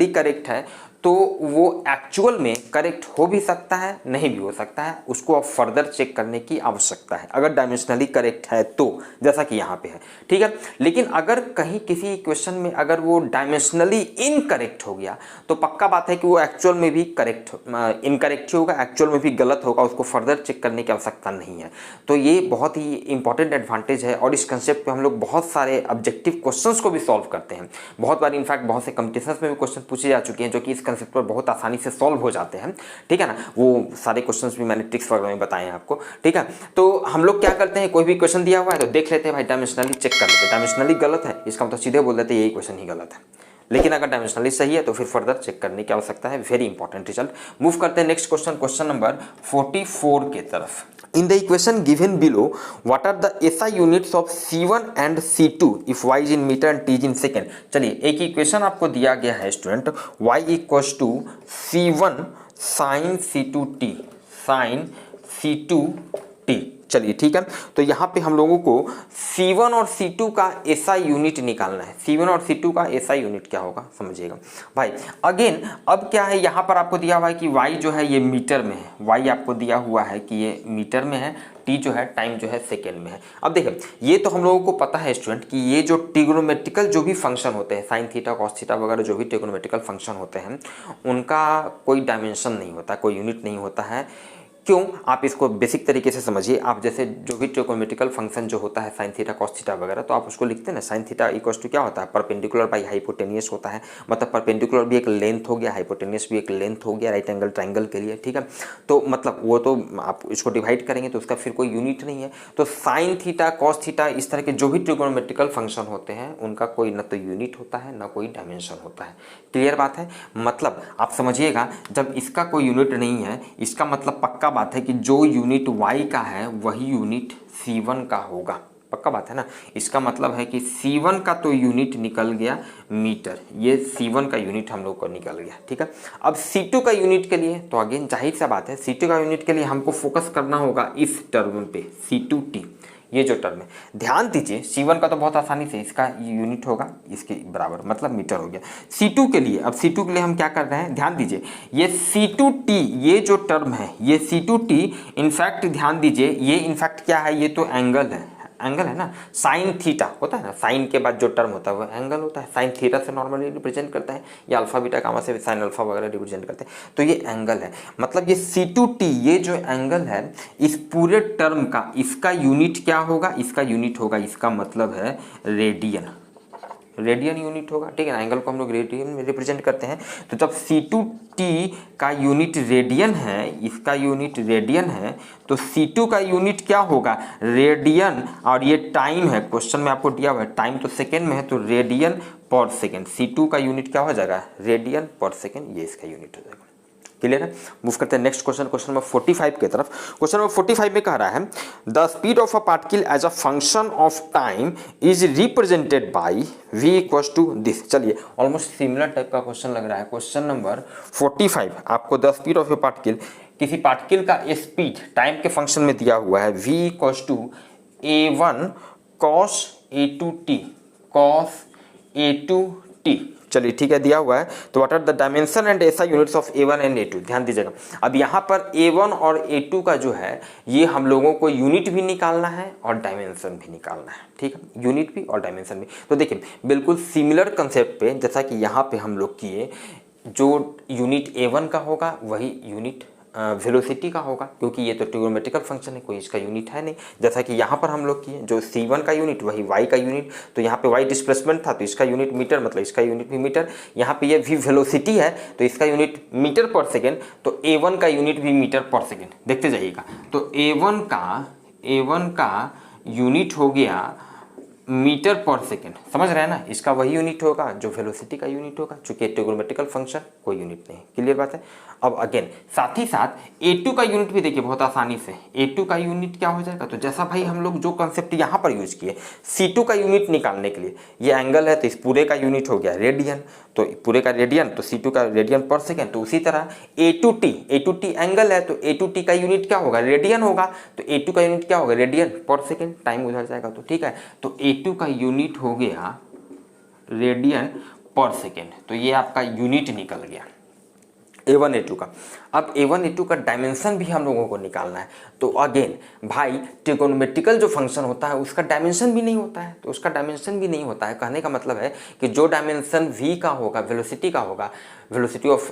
करेक्ट है तो वो एक्चुअल में करेक्ट हो भी सकता है, नहीं भी हो सकता है, उसको अब फर्दर चेक करने की आवश्यकता है अगर डायमेंशनली करेक्ट है तो, जैसा कि यहाँ पे है, ठीक है। लेकिन अगर कहीं किसी इक्वेशन में अगर वो डायमेंशनली इनकरेक्ट हो गया तो पक्का बात है कि वो एक्चुअल में भी इनकरेक्ट ही होगा, एक्चुअल में भी गलत होगा, उसको फर्दर चेक करने की आवश्यकता नहीं है। तो ये बहुत ही इंपॉर्टेंट एडवांटेज है, और इस कंसेप्ट पे हम लोग बहुत सारे ऑब्जेक्टिव क्वेश्चंस को भी सॉल्व करते हैं। बहुत बार इनफैक्ट बहुत से कॉम्पिटिशन्स में भी क्वेश्चन पूछे जा चुके हैं जो कि इस कंसेप्ट पर बहुत आसानी से सॉल्व हो जाते हैं, ठीक है ना। वो सारे क्वेश्चंस भी मैंने ट्रिक्स वगैरह में बताए हैं आपको, ठीक है। तो हम लोग क्या करते हैं, कोई भी क्वेश्चन दिया हुआ है तो देख लेते हैं भाई, डायमेंशनली चेक कर लेते हैं। डायमेंशनली गलत है इसका मतलब सीधे बोल देते हैं यही क्वेश्चन ही गलत है, लेकिन अगर डायमेंशनली सही है तो फिर फर्दर चेक करने की आवश्यकता है। Very important result. मूव करते हैं नेक्स्ट क्वेश्चन, क्वेश्चन नंबर 44 के तरफ। In the equation given below, what are the SI units of C1 and C2 if y is in meter and t is in second? चलिए एक equation आपको दिया गया है student, y equals to C1 sin C2t sin C2t। चलिए ठीक है, तो यहाँ पे हम लोगों को C1 और C2 का SI यूनिट निकालना है। C1 और C2 का SI यूनिट क्या होगा समझिएगा भाई। अगेन अब क्या है, यहाँ पर आपको दिया हुआ है कि y जो है ये मीटर में है, y आपको दिया हुआ है कि ये मीटर में है, t जो है टाइम जो है सेकेंड में है। अब देखिए ये तो हम लोगों को पता है स्टूडेंट कि ये जो ट्रिग्नोमेट्रिकल जो भी फंक्शन होते हैं, साइन थीटा कॉस थीटा वगैरह जो भी ट्रिग्नोमेट्रिकल फंक्शन होते हैं उनका कोई डायमेंशन नहीं होता, कोई यूनिट नहीं होता है। क्यों, आप इसको बेसिक तरीके से समझिए। आप जैसे जो भी ट्रिग्नोमेट्रिकल फंक्शन जो होता है साइन थीटा कॉस थीटा वगैरह, तो आप उसको लिखते हैं ना, साइन थीटा इक्वल्स टू क्या होता है, परपेंडिकुलर बाई हाइपोटेनियस होता है। मतलब परपेंडिकुलर भी एक लेंथ हो गया, हाइपोटेनियस भी एक लेंथ हो गया राइट एंगल ट्राइंगल के लिए, ठीक है। तो मतलब वो तो आप इसको डिवाइड करेंगे तो उसका फिर कोई यूनिट नहीं है। तो साइन थीटा कॉस थीटा इस तरह के जो भी ट्रिग्नोमेट्रिकल फंक्शन होते हैं उनका कोई न तो यूनिट होता है ना कोई डायमेंशन होता है। क्लियर बात है। मतलब आप समझिएगा, जब इसका कोई यूनिट नहीं है इसका मतलब पक्का बात है कि जो यूनिट y का है वही यूनिट C1 का होगा। पक्का बात है ना। इसका मतलब है कि C1 का तो यूनिट निकल गया मीटर, ये C1 का यूनिट हम लोग को निकल गया, ठीक है। अब C2 का यूनिट के लिए तो अगेन जाहिर सा बात है, C2 का यूनिट के लिए हमको फोकस करना होगा इस टर्म पे, C2t ये जो टर्म है। ध्यान दीजिए C1 का तो बहुत आसानी से इसका यूनिट होगा इसके बराबर, मतलब मीटर हो गया। C2 के लिए, अब C2 के लिए हम क्या कर रहे हैं, ध्यान दीजिए ये C2t ये जो टर्म है ये C2t इनफैक्ट ध्यान दीजिए ये इनफैक्ट क्या है, ये तो एंगल है, एंगल है ना। साइन थीटा होता है ना, साइन के बाद जो टर्म होता है वो एंगल होता है। साइन थीटा से नॉर्मली रिप्रेजेंट करता है, या अल्फा बीटा गामा से साइन अल्फा वगैरह रिप्रेजेंट करते हैं। तो ये एंगल है, मतलब ये C2t ये जो एंगल है इस पूरे टर्म का इसका यूनिट क्या होगा, इसका यूनिट होगा, इसका मतलब है रेडियन, रेडियन यूनिट होगा, ठीक है ना। एंगल को हम लोग रेडियन में रिप्रेजेंट करते हैं। तो जब C2t का यूनिट रेडियन है, इसका यूनिट रेडियन है, तो C2 का यूनिट क्या होगा, रेडियन। और ये टाइम है, क्वेश्चन में आपको दिया हुआ है टाइम तो सेकेंड में है, तो रेडियन पर सेकेंड। C2 का यूनिट क्या हो जाएगा, रेडियन पर सेकेंड, ये इसका यूनिट हो जाएगा। क्लियर है। मूव करते हैं नेक्स्ट क्वेश्चन, क्वेश्चन नंबर 45 की तरफ। क्वेश्चन नंबर 45 में कह रहा है the speed of a particle as a function of time is represented by v equals to this. चलिए ऑलमोस्ट सिमिलर टाइप का क्वेश्चन लग रहा है। क्वेश्चन नंबर 45 आपको the speed of a particle, किसी पार्टिकल का स्पीड टाइम के function में दिया हुआ है v equals to a1 cos a2t cos a2t। चलिए ठीक है, दिया हुआ है। तो what are the dimension and SI units of A1 and A2। ध्यान दीजिएगा, अब यहाँ पर A1 और A2 का जो है ये हम लोगों को यूनिट भी निकालना है और डायमेंशन भी निकालना है, ठीक है, यूनिट भी और डायमेंशन भी। तो देखिए बिल्कुल सिमिलर कंसेप्ट पे जैसा कि यहाँ पे हम लोग किए, जो यूनिट A1 का होगा वही यूनिट वेलोसिटी का होगा, क्योंकि ये तो ट्रिग्नोमेट्रिकल फंक्शन है, कोई इसका यूनिट है नहीं। जैसा कि यहाँ पर हम लोग किए, जो C1 का यूनिट वही y का यूनिट, तो यहाँ पे y डिस्प्लेसमेंट था तो इसका यूनिट मीटर, मतलब इसका यूनिट भी मीटर। यहाँ पे ये v वेलोसिटी है तो इसका यूनिट मीटर पर सेकेंड, तो A1 का यूनिट भी मीटर पर सेकेंड। देखते जाइएगा, तो A1 का यूनिट हो गया मीटर पर सेकेंड, समझ रहे हैं ना। इसका वही यूनिट होगा जो वेलोसिटी का यूनिट होगा, चूंकि ट्रिग्नोमेट्रिकल फंक्शन कोई यूनिट नहीं। क्लियर बात है। अब अगेन साथ ही साथ A2 का यूनिट भी देखिए बहुत आसानी से, A2 का यूनिट क्या हो जाएगा, तो जैसा भाई हम लोग जो कंसेप्ट यहाँ पर यूज किए C2 का यूनिट निकालने के लिए, ये एंगल है तो इस पूरे का यूनिट हो गया रेडियन, तो पूरे का रेडियन, तो C2 का रेडियन पर सेकेंड। तो उसी तरह A2t एंगल है तो A2t का यूनिट क्या होगा, रेडियन होगा, तो A2 का यूनिट क्या होगा, रेडियन पर सेकेंड। टाइम उधर जाएगा तो ठीक है, तो A2 का यूनिट हो गया रेडियन पर सेकेंड, तो ये आपका यूनिट निकल गया A1 A2 का। अब A1 A2 का डायमेंशन भी हम लोगों को निकालना है। तो अगेन भाई ट्रिग्नोमेट्रिकल जो फंक्शन होता है उसका डायमेंशन भी नहीं होता है, तो उसका डायमेंशन भी नहीं होता है। कहने का मतलब है कि जो डायमेंशन v का होगा, वेलोसिटी का होगा, velocity of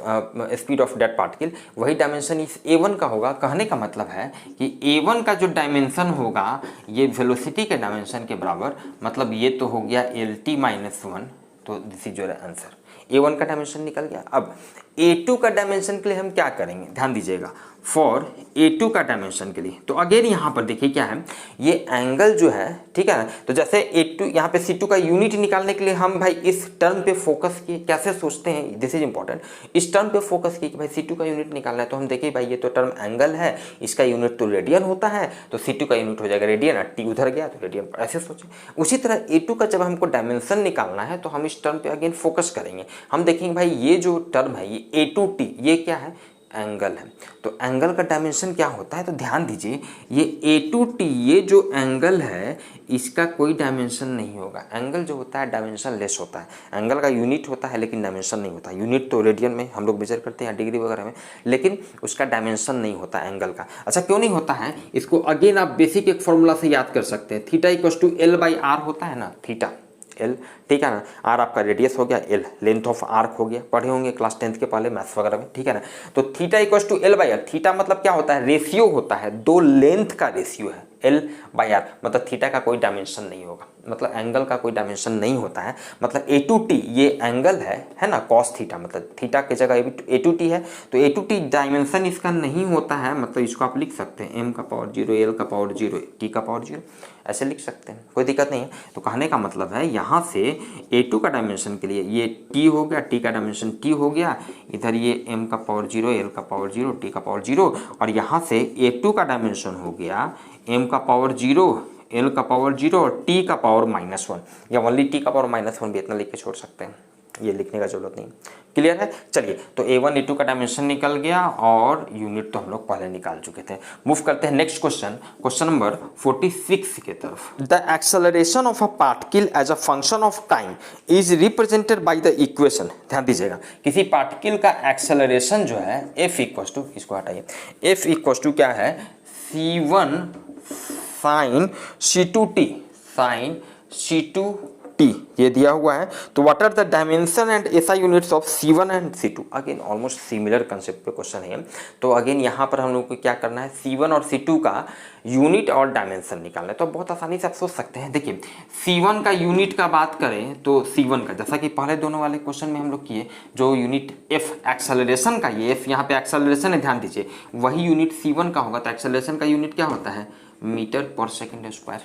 speed of that particle, वही डायमेंशन इस A1 का होगा। कहने का मतलब है कि A1 का जो डायमेंशन होगा ये वेलोसिटी के डायमेंशन के बराबर, मतलब ये तो हो गया LT-1, तो this is your answer. A1 का डायमेंशन निकल गया। अब A2 का डायमेंशन के लिए हम क्या करेंगे, ध्यान दीजिएगा, फॉर A2 का डायमेंशन के लिए। तो अगेन यहाँ पर देखिए क्या है, ये एंगल जो है, ठीक है ना, तो जैसे A2 यहाँ पे C2 का यूनिट निकालने के लिए हम भाई इस टर्म पे फोकस किए, कैसे सोचते हैं, दिस इज इंपॉर्टेंट, इस टर्म पे फोकस किए कि भाई C2 का यूनिट निकालना है। तो हम देखिए भाई ये तो टर्म एंगल है, इसका यूनिट तो रेडियन होता है, तो C2 का यूनिट हो जाएगा रेडियन, T उधर गया तो रेडियन, ऐसे सोचे। उसी तरह A2 का जब हमको डायमेंशन निकालना है तो हम इस टर्म पे अगेन फोकस करेंगे, हम देखेंगे भाई ये जो टर्म है ये A2T, ये क्या है, एंगल है। तो एंगल का डायमेंशन क्या होता है, तो ध्यान दीजिए ये A2T, ये जो एंगल है इसका कोई डायमेंशन नहीं होगा। एंगल जो होता है डायमेंशन लेस होता है, एंगल का यूनिट होता है लेकिन डायमेंशन नहीं होता। यूनिट तो रेडियन में हम लोग मेजर करते हैं, डिग्री वगैरह में, लेकिन उसका डायमेंशन नहीं होता एंगल का। अच्छा क्यों नहीं होता है, इसको अगेन आप बेसिक एक फॉर्मूला से याद कर सकते हैं, थीटा इक्वल टू L/R होता है ना, थीटा L, ठीक है ना, R आपका रेडियस हो गया, L लेंथ ऑफ आर्क हो गया, पढ़े होंगे क्लास 10th के पहले मैथ्स वगैरह में, ठीक है ना। तो theta equal to L/R, theta मतलब क्या होता है, रेशियो होता है, दो लेंथ का रेशियो है L/R, मतलब थीटा का कोई डायमेंशन नहीं होगा, मतलब एंगल का कोई डायमेंशन नहीं होता है। मतलब A2T ये एंगल है ना, कॉस थीटा, मतलब थीटा की जगह A2T है, तो A2T डायमेंशन इसका नहीं होता है, मतलब इसको आप लिख सकते हैं m⁻0 L⁻0 T⁻0, ऐसे लिख सकते हैं, कोई दिक्कत नहीं है। तो कहने का मतलब है यहाँ से A2 का डायमेंशन के लिए ये T हो गया, T का डायमेंशन T हो गया, इधर ये m⁻0 L⁻0 T⁻0, और यहाँ से A2 का डायमेंशन हो गया m⁻0 L⁻0 और T⁻⁻1, या ओनली T⁻⁻1 भी इतना लिख के छोड़ सकते हैं, ये लिखने का जरूरत नहीं। क्लियर है। चलिए तो A1 A2 का डायमेंशन निकल गया और यूनिट तो हम लोग पहले निकाल चुके थे। मूव करते हैं नेक्स्ट क्वेश्चन, क्वेश्चन नंबर 46 के तरफ। The acceleration of a particle as a function of time is represented by the equation. ध्यान दीजिएगा, किसी पार्टिकल का एक्सेलरेशन जो है F इक्वल टू, इसको हटाइए, F इक्वल टू क्या है, C1 sin C2t, sin C2t ये दिया हुआ है। तो what are the dimension and SI units of C1 and C2। Again almost similar concept पे क्वेश्चन है। तो अगेन यहाँ पर हम लोग को क्या करना है, C1 और C2 का यूनिट और डायमेंशन निकालना है। तो बहुत आसानी से आप सोच सकते हैं, देखिए C1 का यूनिट का बात करें तो C1 का, जैसा कि पहले दोनों वाले क्वेश्चन में हम लोग किए, जो यूनिट F एक्सेलरेशन का, ये F यहाँ पे एक्सेलरेशन है, ध्यान दीजिए, वही यूनिट C1 का होगा। तो एक्सेलरेशन का यूनिट क्या होता है, मीटर पर सेकेंड स्क्वायर।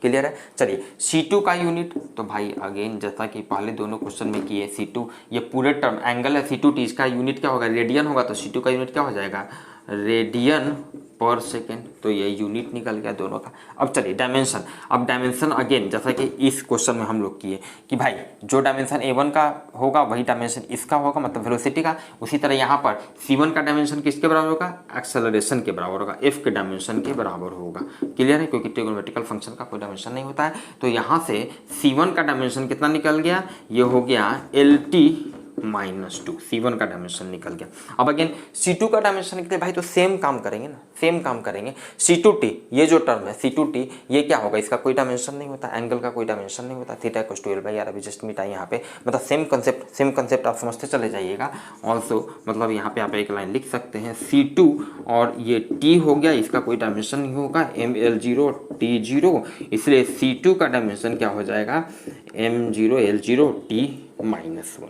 क्लियर है। चलिए C2 का यूनिट, तो भाई अगेन जैसा कि पहले दोनों क्वेश्चन में किए, C2 ये पूरे टर्म एंगल है C2T, इसका यूनिट क्या होगा, रेडियन होगा, तो C2 का यूनिट क्या हो जाएगा, रेडियन पर सेकेंड। तो ये यूनिट निकल गया दोनों का। अब चलिए डायमेंशन, अब डायमेंशन अगेन जैसा कि इस क्वेश्चन में हम लोग किए कि भाई जो डायमेंशन A1 का होगा वही डायमेंशन इसका होगा, मतलब वेलोसिटी का। उसी तरह यहाँ पर C1 का डायमेंशन किसके बराबर होगा, एक्सेलरेशन के बराबर होगा, F के डायमेंशन के बराबर होगा। क्लियर है, क्योंकि ट्रिगोनोमेट्रिकल फंक्शन का कोई डायमेंशन नहीं होता है। तो यहाँ से C1 का डायमेंशन कितना निकल गया, ये हो गया LT-2, C1 का डायमेंशन निकल गया। अब अगेन C2 का डायमेंशन निकले भाई, तो सेम काम करेंगे ना, सेम काम करेंगे। C2T ये जो टर्म है C2T ये क्या होगा, इसका कोई डायमेंशन नहीं होता, एंगल का कोई डायमेंशन नहीं होता, थीटा इक्वल टू L/R अभी जस्ट मिटाई यहाँ पे, मतलब सेम कंसेप्ट आप समझते चले जाइएगा। ऑल्सो मतलब यहाँ पे आप एक लाइन लिख सकते हैं, C2 और ये T हो गया, इसका कोई डायमेंशन नहीं होगा, ML0 T0, इसलिए C2 का डायमेंशन क्या हो जाएगा, M0 L0 T-1।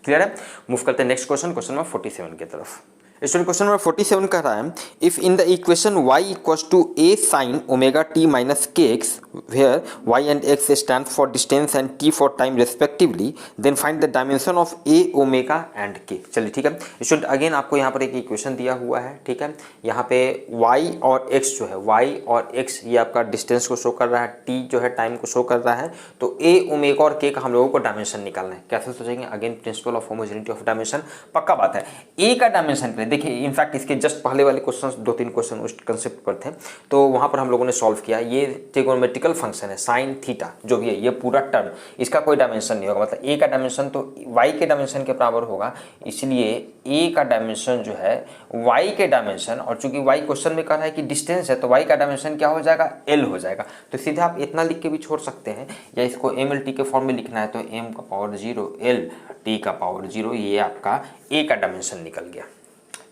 क्लियर है। मूव करते हैं नेक्स्ट क्वेश्चन, क्वेश्चन नंबर 47 की तरफ। स्टूडेंट क्वेश्चन नंबर 47 कह रहा है, if in the equation y equals to a sin omega t minus kx where y and x stand for distance and t for time respectively, then find the dimension of a omega and k। चलिए ठीक है student, again आपको यहाँ पर एक equation दिया हुआ है, ठीक है। यहाँ पे y और x जो है, y और x ये आपका डिस्टेंस को शो कर रहा है, t जो है टाइम को शो कर रहा है। तो a ओमेगा और k का हम लोगों को डायमेंशन निकालना है। कैसे सोचेंगे, again principal of homogeneity of dimension, पक्का बात है। a का डायमेंशन देखिए, इनफैक्ट इसके जस्ट पहले वाले क्वेश्चन 2-3 क्वेश्चन उस कंसेप्ट पर थे, तो वहां पर हम लोगों ने सॉल्व किया। ये ट्रिगोनोमेट्रिकल फंक्शन है, साइन थीटा जो भी है, ये पूरा टर्म, इसका कोई डायमेंशन नहीं होगा, मतलब ए का डायमेंशन तो वाई के डायमेंशन के बराबर होगा, इसलिए ए का डायमेंशन जो है वाई के डायमेंशन, और चूंकि वाई क्वेश्चन में कह रहा है कि डिस्टेंस है, तो वाई का डायमेंशन क्या हो जाएगा, एल हो जाएगा। तो सीधे आप इतना लिख के भी छोड़ सकते हैं, या इसको MLT के फॉर्म में लिखना है तो m⁻0 L T⁻0, ये आपका ए का डायमेंशन निकल गया।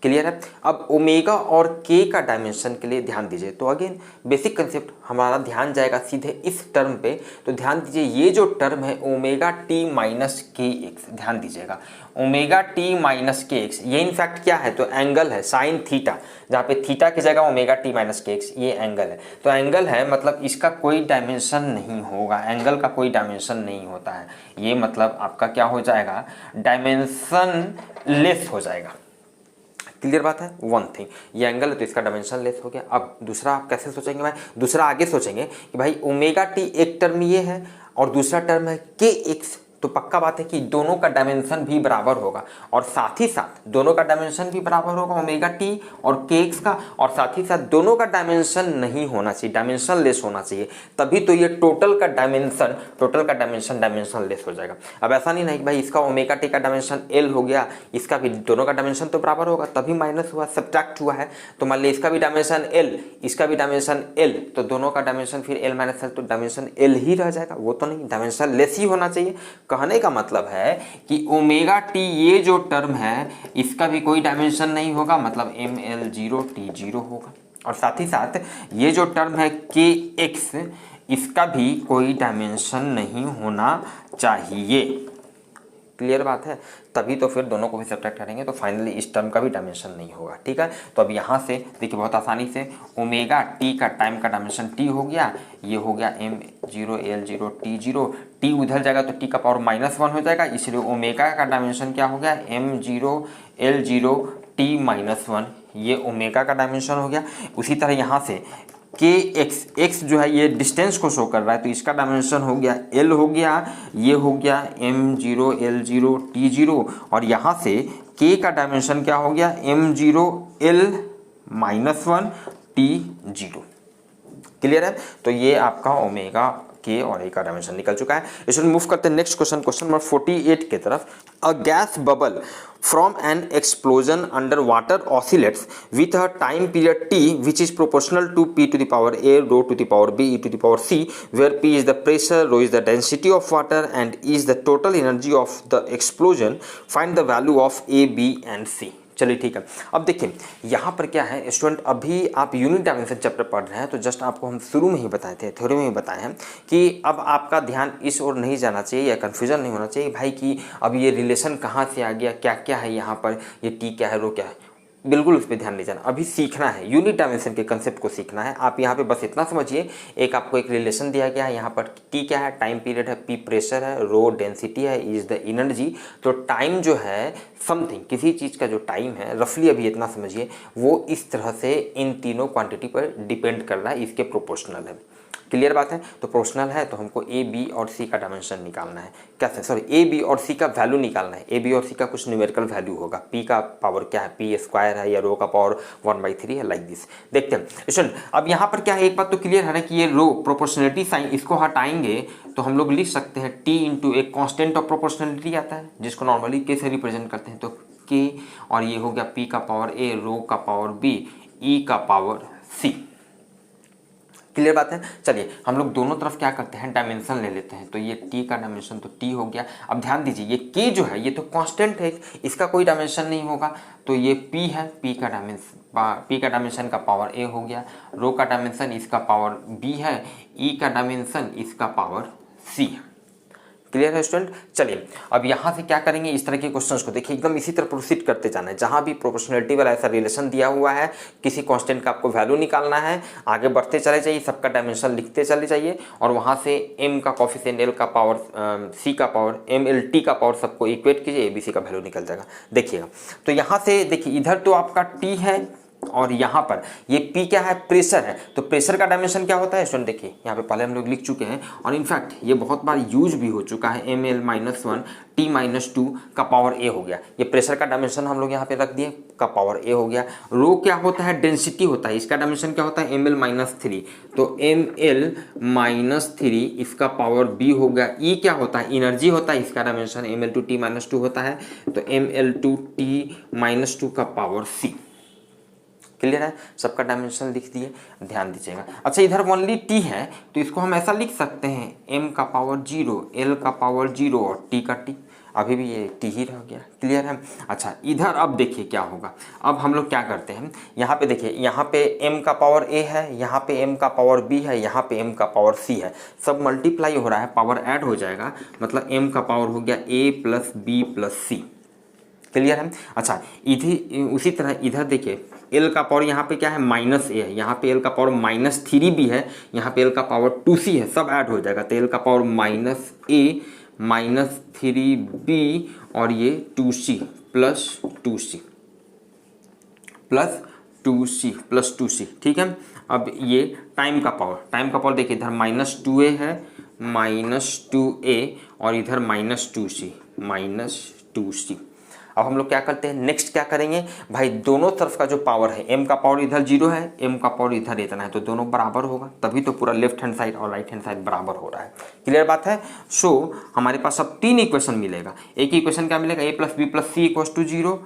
क्लियर है। अब ओमेगा और के का डायमेंशन के लिए ध्यान दीजिए, तो अगेन बेसिक कंसेप्ट हमारा ध्यान जाएगा सीधे इस टर्म पे। तो ध्यान दीजिए ये जो टर्म है ओमेगा टी माइनस के एक्स, ध्यान दीजिएगा ओमेगा टी माइनस के एक्स, ये इनफैक्ट क्या है, तो एंगल है साइन थीटा, जहाँ पे थीटा की जगह ओमेगा टी माइनस के एक्स ये एंगल है। तो एंगल है मतलब इसका कोई डायमेंशन नहीं होगा, एंगल का कोई डायमेंशन नहीं होता है, ये मतलब आपका क्या हो जाएगा, डायमेंशन लेस हो जाएगा। क्लियर बात है। वन थिंग, ये एंगल है तो इसका डायमेंशन लेस हो गया। अब दूसरा आप कैसे सोचेंगे भाई, दूसरा आगे सोचेंगे कि भाई ओमेगा टी एक टर्म ये है और दूसरा टर्म है के एक्स, तो पक्का बात है कि दोनों का डायमेंशन भी बराबर होगा, और साथ ही साथ दोनों का डायमेंशन भी बराबर होगा ओमेगा टी और के एक्स का, और साथ ही साथ दोनों का डायमेंशन नहीं होना चाहिए, डायमेंशन लेस होना चाहिए, तभी तो ये टोटल का डायमेंशन डायमेंशन लेस हो जाएगा। अब ऐसा नहीं कि भाई इसका ओमेगा टी का डायमेंशन एल हो गया, इसका भी दोनों का डायमेंशन तो बराबर होगा तभी माइनस हुआ, सब्ट्रैक्ट हुआ है, तो मान लीजिए इसका भी डायमेंशन एल, इसका भी डायमेंशन एल, तो दोनों का डायमेंशन फिर एल माइनस एल, तो डायमेंशन एल ही रह जाएगा, वो तो नहीं, डायमेंशन लेस ही होना चाहिए। कहने का मतलब है कि ओमेगा टी ये जो टर्म है इसका भी कोई डायमेंशन नहीं होगा, मतलब M L zero T zero होगा, और साथ ही साथ ये जो टर्म है के एक्स इसका भी कोई डायमेंशन नहीं होना चाहिए। क्लियर बात है, तभी तो फिर दोनों को भी सब्ट्रैक्ट करेंगे तो फाइनली इस टर्म का भी डायमेंशन नहीं होगा। ठीक है, तो अब यहाँ से देखिए बहुत आसानी से ओमेगा टी का टाइम का डायमेंशन टी हो गया, ये हो गया M zero L zero T उधर जाएगा तो टी का पावर -1 हो जाएगा, इसलिए ओमेगा का डायमेंशन क्या हो गया, M zero L zero T -1, ये ओमेगा का डायमेंशन हो गया। उसी तरह यहाँ से के एक्स जो है ये डिस्टेंस को शो कर रहा है, तो इसका डायमेंशन हो गया एल हो गया, ये हो गया M zero L zero T zero, और यहाँ से के का डायमेंशन क्या हो गया, M zero L -1 T zero. Clear है, तो ये आपका ओमेगा के और ए का डायमेंशन निकल चुका है। इसमें मूव करते हैं नेक्स्ट क्वेश्चन, क्वेश्चन नंबर 48 की तरफ। A gas bubble from an explosion under water oscillates with a time period t which is proportional to p to the power a rho to the power b e to the power c, where p is the pressure, rho is the density of water and E is the total energy of the explosion. Find the value of a, b and c. चलिए ठीक है, अब देखिए यहाँ पर क्या है student, अभी आप यूनिट डायमेंशन चैप्टर पढ़ रहे हैं, तो जस्ट आपको हम शुरू में ही बताए थे, थ्योरी में ही बताए हैं कि अब आपका ध्यान इस ओर नहीं जाना चाहिए या कन्फ्यूजन नहीं होना चाहिए भाई कि अब ये रिलेशन कहाँ से आ गया, क्या क्या है यहाँ पर, ये टी क्या है रो क्या है, बिल्कुल उस पर ध्यान नहीं जाना। अभी सीखना है, यूनिट डायमेंशन के कंसेप्ट को सीखना है। आप यहाँ पे बस इतना समझिए, एक आपको एक रिलेशन दिया गया है, यहाँ पर टी क्या है, टाइम पीरियड है, पी प्रेशर है, रो डेंसिटी है, इज द एनर्जी। तो टाइम जो है समथिंग, किसी चीज़ का जो टाइम है रफली अभी इतना समझिए, वो इस तरह से इन तीनों क्वांटिटी पर डिपेंड कर रहा है, इसके प्रोपोर्शनल है। क्लियर बात है, तो प्रोपोर्शनल है तो हमको ए बी और सी का डायमेंशन निकालना है, कैसे, सॉरी ए बी और सी का वैल्यू निकालना है। ए बी और सी का कुछ न्यूमेरिकल वैल्यू होगा, पी का पावर क्या है, पी स्क्वायर है या रो का पावर 1/3 है, लाइक दिस। देखते हैं स्टूडेंट, अब यहाँ पर क्या है, एक बात तो क्लियर है ना कि ये रो प्रोपोर्शनलिटी साइन इसको हटाएंगे तो हम लोग लिख सकते हैं टी इंटू एक कॉन्स्टेंट ऑफ प्रोपोर्शनलिटी आता है जिसको नॉर्मली के से रिप्रेजेंट करते हैं, तो के, और ये हो गया पी का पावर ए, रो का पावर बी, ई का पावर सी। क्लियर बात है। चलिए हम लोग दोनों तरफ क्या करते हैं, डायमेंशन ले लेते हैं, तो ये t का डायमेंशन तो t हो गया। अब ध्यान दीजिए ये k जो है ये तो कांस्टेंट है, इसका कोई डायमेंशन नहीं होगा, तो ये p है, p का डायमेंशन का पावर a हो गया, रो का डायमेंशन इसका पावर b है, e का डायमेंशन इसका पावर c है। क्लियर है स्टूडेंट। चलिए अब यहाँ से क्या करेंगे, इस तरह के क्वेश्चंस को देखिए एकदम इसी तरह प्रोसीड करते जाना है, जहाँ भी प्रोपोर्शनलिटी वाला ऐसा रिलेशन दिया हुआ है, किसी कांस्टेंट का आपको वैल्यू निकालना है, आगे बढ़ते चले जाइए, सबका डायमेंशन लिखते चले जाइए, और वहाँ से m का कॉफिशिएंट, l का पावर, c का पावर, m l t का पावर सबको इक्वेट कीजिए, abc का वैल्यू निकल जाएगा। देखिएगा तो यहाँ से देखिए इधर तो आपका t है और यहाँ पर ये P क्या है, प्रेशर है, तो प्रेशर का डायमेंशन क्या होता है स्टूडेंट, देखिए यहाँ पे पहले हम लोग लिख चुके हैं और इनफैक्ट ये बहुत बार यूज भी हो चुका है, ml-1 t-2 का पावर a हो गया, ये प्रेशर का डायमेंशन हम लोग यहाँ पे रख दिए, का पावर a हो गया। रो क्या होता है, डेंसिटी होता है, इसका डायमेंशन क्या होता है, ml-3, तो ml-3 इसका पावर b हो गया। E क्या होता है, एनर्जी होता है, इसका डायमेंशन ml2t-2 होता है, तो ml2t-2 का पावर c। क्लियर है, सबका डायमेंशन लिख दिए, ध्यान दीजिएगा। अच्छा इधर ओनली t है तो इसको हम ऐसा लिख सकते हैं m का पावर 0, l का पावर 0 और t का t। अभी भी ये टी ही रह गया। क्लियर है। अच्छा इधर अब देखिए क्या होगा। अब हम लोग क्या करते हैं, यहाँ पे देखिए, यहाँ पे m का पावर a है, यहाँ पे m का पावर b है, यहाँ पे m का पावर c है, सब मल्टीप्लाई हो रहा है, पावर ऐड हो जाएगा, मतलब m का पावर हो गया a plus b plus c। Clear है। अच्छा इधर उसी तरह इधर देखिए L का पावर यहाँ पे क्या है माइनस a है, यहाँ पे L का पावर माइनस 3b है, यहाँ पे L का पावर 2c है, सब ऐड हो जाएगा, तो L का power minus a minus 3b और ये 2c plus 2c plus 2c plus 2c। ठीक है। अब ये टाइम का पावर देखिए, इधर माइनस 2a है, माइनस 2a और इधर माइनस 2c। अब हम लोग क्या करते हैं, नेक्स्ट क्या करेंगे भाई, दोनों तरफ का जो पावर है, m का पावर इधर 0 है, m का पावर इधर इतना है, तो दोनों बराबर होगा, तभी तो पूरा लेफ्ट हैंड साइड और राइट हैंड साइड बराबर हो रहा है। क्लियर बात है। सो हमारे पास अब 3 इक्वेशन मिलेगा। एक इक्वेशन क्या मिलेगा, a plus B plus C equals to 0,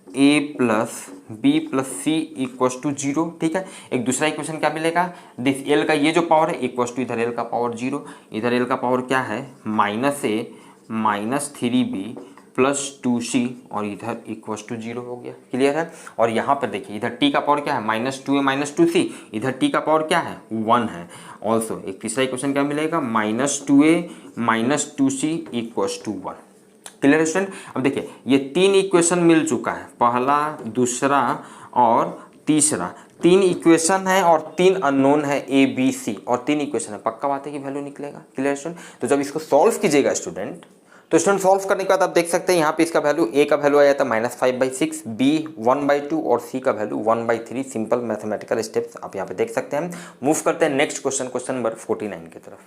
a plus B plus C equals to 0। ठीक है। एक दूसरा इक्वेशन क्या मिलेगा, दिस l का ये जो पावर है इक्वल्स टू इधर l का पावर 0, इधर l का पावर क्या है minus a minus 3b plus 2c और इधर इक्वल्स टू 0 हो गया। क्लियर है। और यहाँ पर देखिए इधर t का पावर क्या है माइनस 2a माइनस 2c, इधर t का पावर क्या है 1 है। ऑल्सो एक तीसरा इक्वेशन क्या मिलेगा, minus 2a minus 2c equals to 1। Clear student. अब देखिए ये 3 इक्वेशन मिल चुका है, पहला दूसरा और तीसरा, 3 इक्वेशन है और 3 अननोन है a b c, और 3 इक्वेशन है, पक्का बात है कि वैल्यू निकलेगा। Clear student. तो जब इसको सॉल्व कीजिएगा स्टूडेंट, तो स्टूडेंट सॉल्व करने के बाद आप देख सकते हैं यहाँ पे इसका वैल्यू a का वैल्यू आया था -5/6, b 1/2 और c का वैल्यू 1/3। सिंपल मैथमेटिकल स्टेप्स आप यहाँ पे देख सकते हैं। मूव करते हैं नेक्स्ट क्वेश्चन, क्वेश्चन नंबर 49 की तरफ।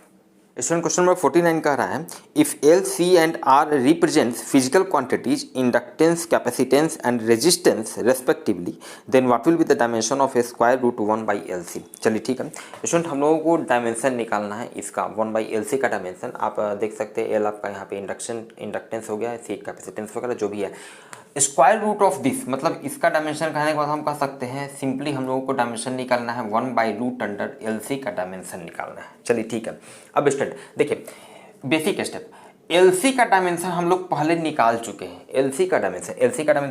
स्टूडेंट क्वेश्चन नंबर 49 कह रहा है, if L, C and R represents physical quantities inductance, capacitance and resistance respectively, then what will be the dimension of square root 1/LC। चलिए ठीक है स्टूडेंट, हम लोगों को डायमेंशन निकालना है इसका 1/LC का डायमेंशन। आप देख सकते हैं L आपका यहाँ पे इंडक्टेंस हो गया, C कैपेसिटेंस वगैरह जो भी है। स्क्वायर रूट ऑफ दिस मतलब इसका डायमेंशन कहने के बाद हम कह सकते हैं सिंपली हम लोगों को डायमेंशन निकालना है 1/√LC का डायमेंशन निकालना है। चलिए ठीक है। अब स्टार्ट देखिए, बेसिक स्टेप, LC का डायमेंशन हम लोग पहले निकाल चुके हैं। LC का डायमेंशन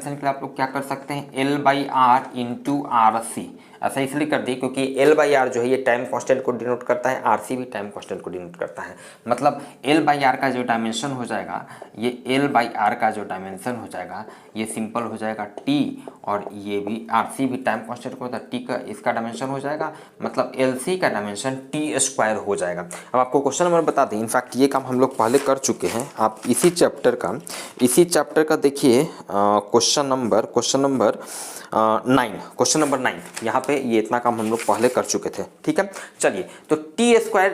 के लिए आप लोग क्या कर सकते हैं, L/R इंटू RC। ऐसा इसलिए कर दिए क्योंकि L/R जो है ये टाइम कांस्टेंट को डिनोट करता है, RC भी टाइम कांस्टेंट को डिनोट करता है। मतलब L/R का जो डायमेंशन हो जाएगा, ये L/R का जो डायमेंशन हो जाएगा ये सिंपल हो जाएगा T, और ये भी RC भी टाइम कांस्टेंट को होता है, T का इसका डायमेंशन हो जाएगा, मतलब LC का डायमेंशन T² हो जाएगा। अब आपको क्वेश्चन नंबर बता दें, इनफैक्ट ये काम हम लोग पहले कर चुके हैं। आप इसी चैप्टर का देखिए क्वेश्चन नंबर 9 यहाँ पे ये इतना काम हम लोग पहले कर चुके थे। ठीक है। चलिए तो T²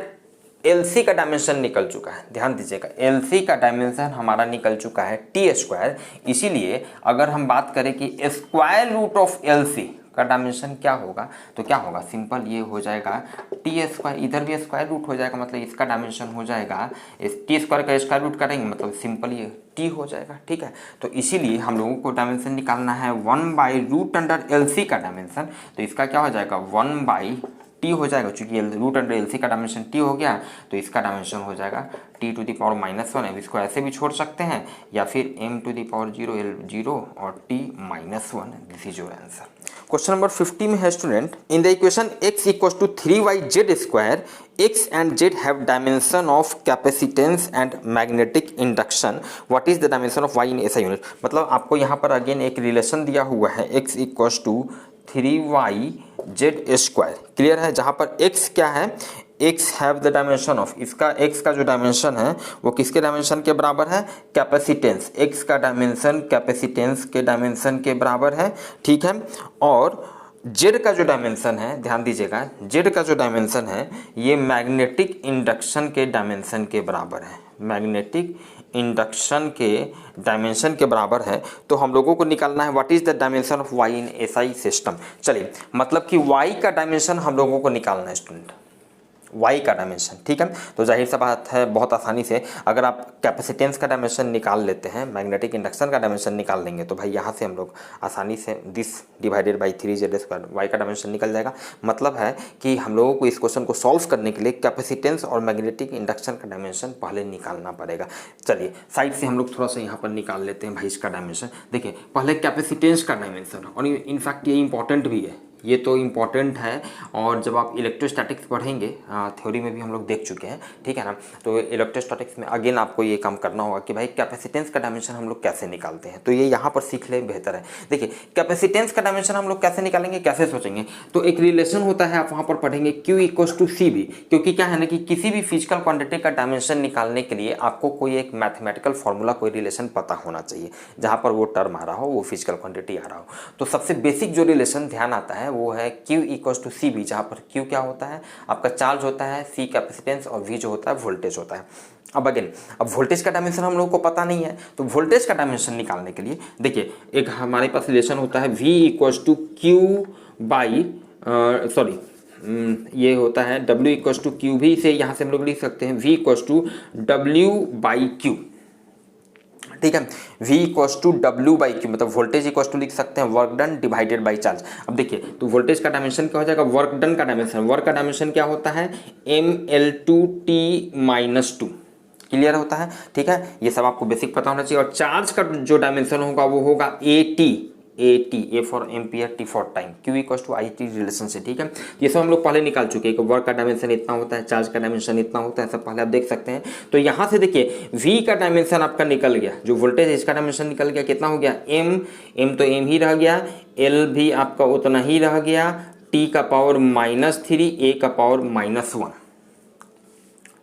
LC का डायमेंशन निकल चुका है, ध्यान दीजिएगा, LC का डायमेंशन हमारा निकल चुका है T²। इसीलिए अगर हम बात करें कि स्क्वायर रूट ऑफ LC का डायमेंशन क्या होगा, तो क्या होगा, सिंपल ये हो जाएगा T², इधर भी स्क्वायर रूट हो जाएगा, मतलब इसका डायमेंशन हो जाएगा, इस T² का स्क्वायर रूट करेंगे मतलब सिंपल ये T हो जाएगा। ठीक है। तो इसीलिए हम लोगों को डायमेंशन निकालना है 1/√LC का डायमेंशन, तो इसका क्या हो जाएगा 1/T हो जाएगा, चूंकि √LC का डायमेंशन T हो गया, तो इसका डायमेंशन हो जाएगा T⁻⁻1। अब इसको ऐसे भी छोड़ सकते हैं, या फिर m⁻0 L0 और T-1। This is your answer. Question number 50 में है student, in the equation x equals to 3yz², x and z have dimension of capacitance and magnetic induction, what is the dimension of y in SI unit। मतलब आपको यहाँ पर again एक relation दिया हुआ है, x equals to 3yz²। Clear है। जहाँ पर x क्या है, x have the dimension of, इसका x का जो डायमेंशन है वो किसके डायमेंशन के बराबर है, कैपेसिटेंस, x का डायमेंशन कैपेसिटेंस के डायमेंशन के बराबर है। ठीक है। और z का जो डायमेंशन है, ध्यान दीजिएगा, z का जो डायमेंशन है ये मैग्नेटिक इंडक्शन के डायमेंशन के बराबर है, मैग्नेटिक इंडक्शन के डायमेंशन के बराबर है। तो हम लोगों को निकालना है what is the dimension of y in SI system. चलिए मतलब कि y का डायमेंशन हम लोगों को निकालना है स्टूडेंट, वाई का डायमेंशन, ठीक है। तो जाहिर सा बात है बहुत आसानी से अगर आप कैपेसिटेंस का डायमेंशन निकाल लेते हैं, मैग्नेटिक इंडक्शन का डायमेंशन निकाल लेंगे तो भाई यहाँ से हम लोग आसानी से this divided by 3z², Y का डायमेंशन निकल जाएगा। मतलब है कि हम लोगों को इस क्वेश्चन को सॉल्व करने के लिए कैपेसिटेंस और मैग्नेटिक इंडक्शन का डायमेंशन पहले निकालना पड़ेगा। चलिए साइड से हम लोग थोड़ा सा यहाँ पर निकाल लेते हैं भाई इसका डायमेंशन। देखिए पहले कैपेसिटेंस का डायमेंशन, और इनफैक्ट ये इंपॉर्टेंट भी है, ये तो इम्पॉर्टेंट है। और जब आप इलेक्ट्रोस्टैटिक्स पढ़ेंगे, थ्योरी में भी हम लोग देख चुके हैं, ठीक है ना। तो इलेक्ट्रोस्टैटिक्स में अगेन आपको ये काम करना होगा कि भाई कैपेसिटेंस का डायमेंशन हम लोग कैसे निकालते हैं, तो ये यहाँ पर सीख ले बेहतर है। देखिए कैपेसिटेंस का डायमेंशन हम लोग कैसे निकालेंगे, कैसे सोचेंगे, तो एक रिलेशन होता है, आप वहाँ पर पढ़ेंगे Q = CV, क्योंकि क्या है ना कि किसी भी फिजिकल क्वांटिटी का डायमेंशन निकालने के लिए आपको कोई एक मैथमेटिकल फॉर्मूला, कोई रिलेशन पता होना चाहिए जहाँ पर वो टर्म आ रहा हो, वो फिजिकल क्वांटिटी आ रहा हो। तो सबसे बेसिक जो रिलेशन ध्यान आता है वो है Q = CV, जहाँ पर Q क्या होता है, आपका चार्ज होता है, C कैपेसिटेंस, और V जो होता है वोल्टेज होता है। अब वोल्टेज का डायमेंशन हम लोगों को पता नहीं है, तो वोल्टेज का डायमेंशन निकालने के लिए देखिए एक हमारे पास रिलेशन होता है V = Q बाई ये होता है W = Q, भी से यहाँ से हम लोग लिख सकते हैं V = W/Q, ठीक है। V = W/Q, मतलब वोल्टेज इक्वल टू लिख सकते हैं work done divided by charge. अब देखिए तो वोल्टेज का डायमेंशन क्या हो जाएगा, वर्क डन का डायमेंशन, वर्क का डायमेंशन क्या होता है mL2T-2, क्लियर होता है, ठीक है। ये सब आपको बेसिक पता होना चाहिए। और चार्ज का जो डायमेंशन होगा वो होगा A for ampere, T for time, Q = IT relation से, ठीक है। ये सब हम लोग पहले निकाल चुके हैं कि वर्क का डायमेंशन इतना होता है, चार्ज का डायमेंशन इतना होता है, सब पहले आप देख सकते हैं। तो यहाँ से देखिए V का डायमेंशन आपका निकल गया, जो वोल्टेज है इसका डायमेंशन निकल गया, कितना हो गया M तो M ही रह गया, L भी आपका उतना ही रह गया, T का पावर -3, A का पावर -1,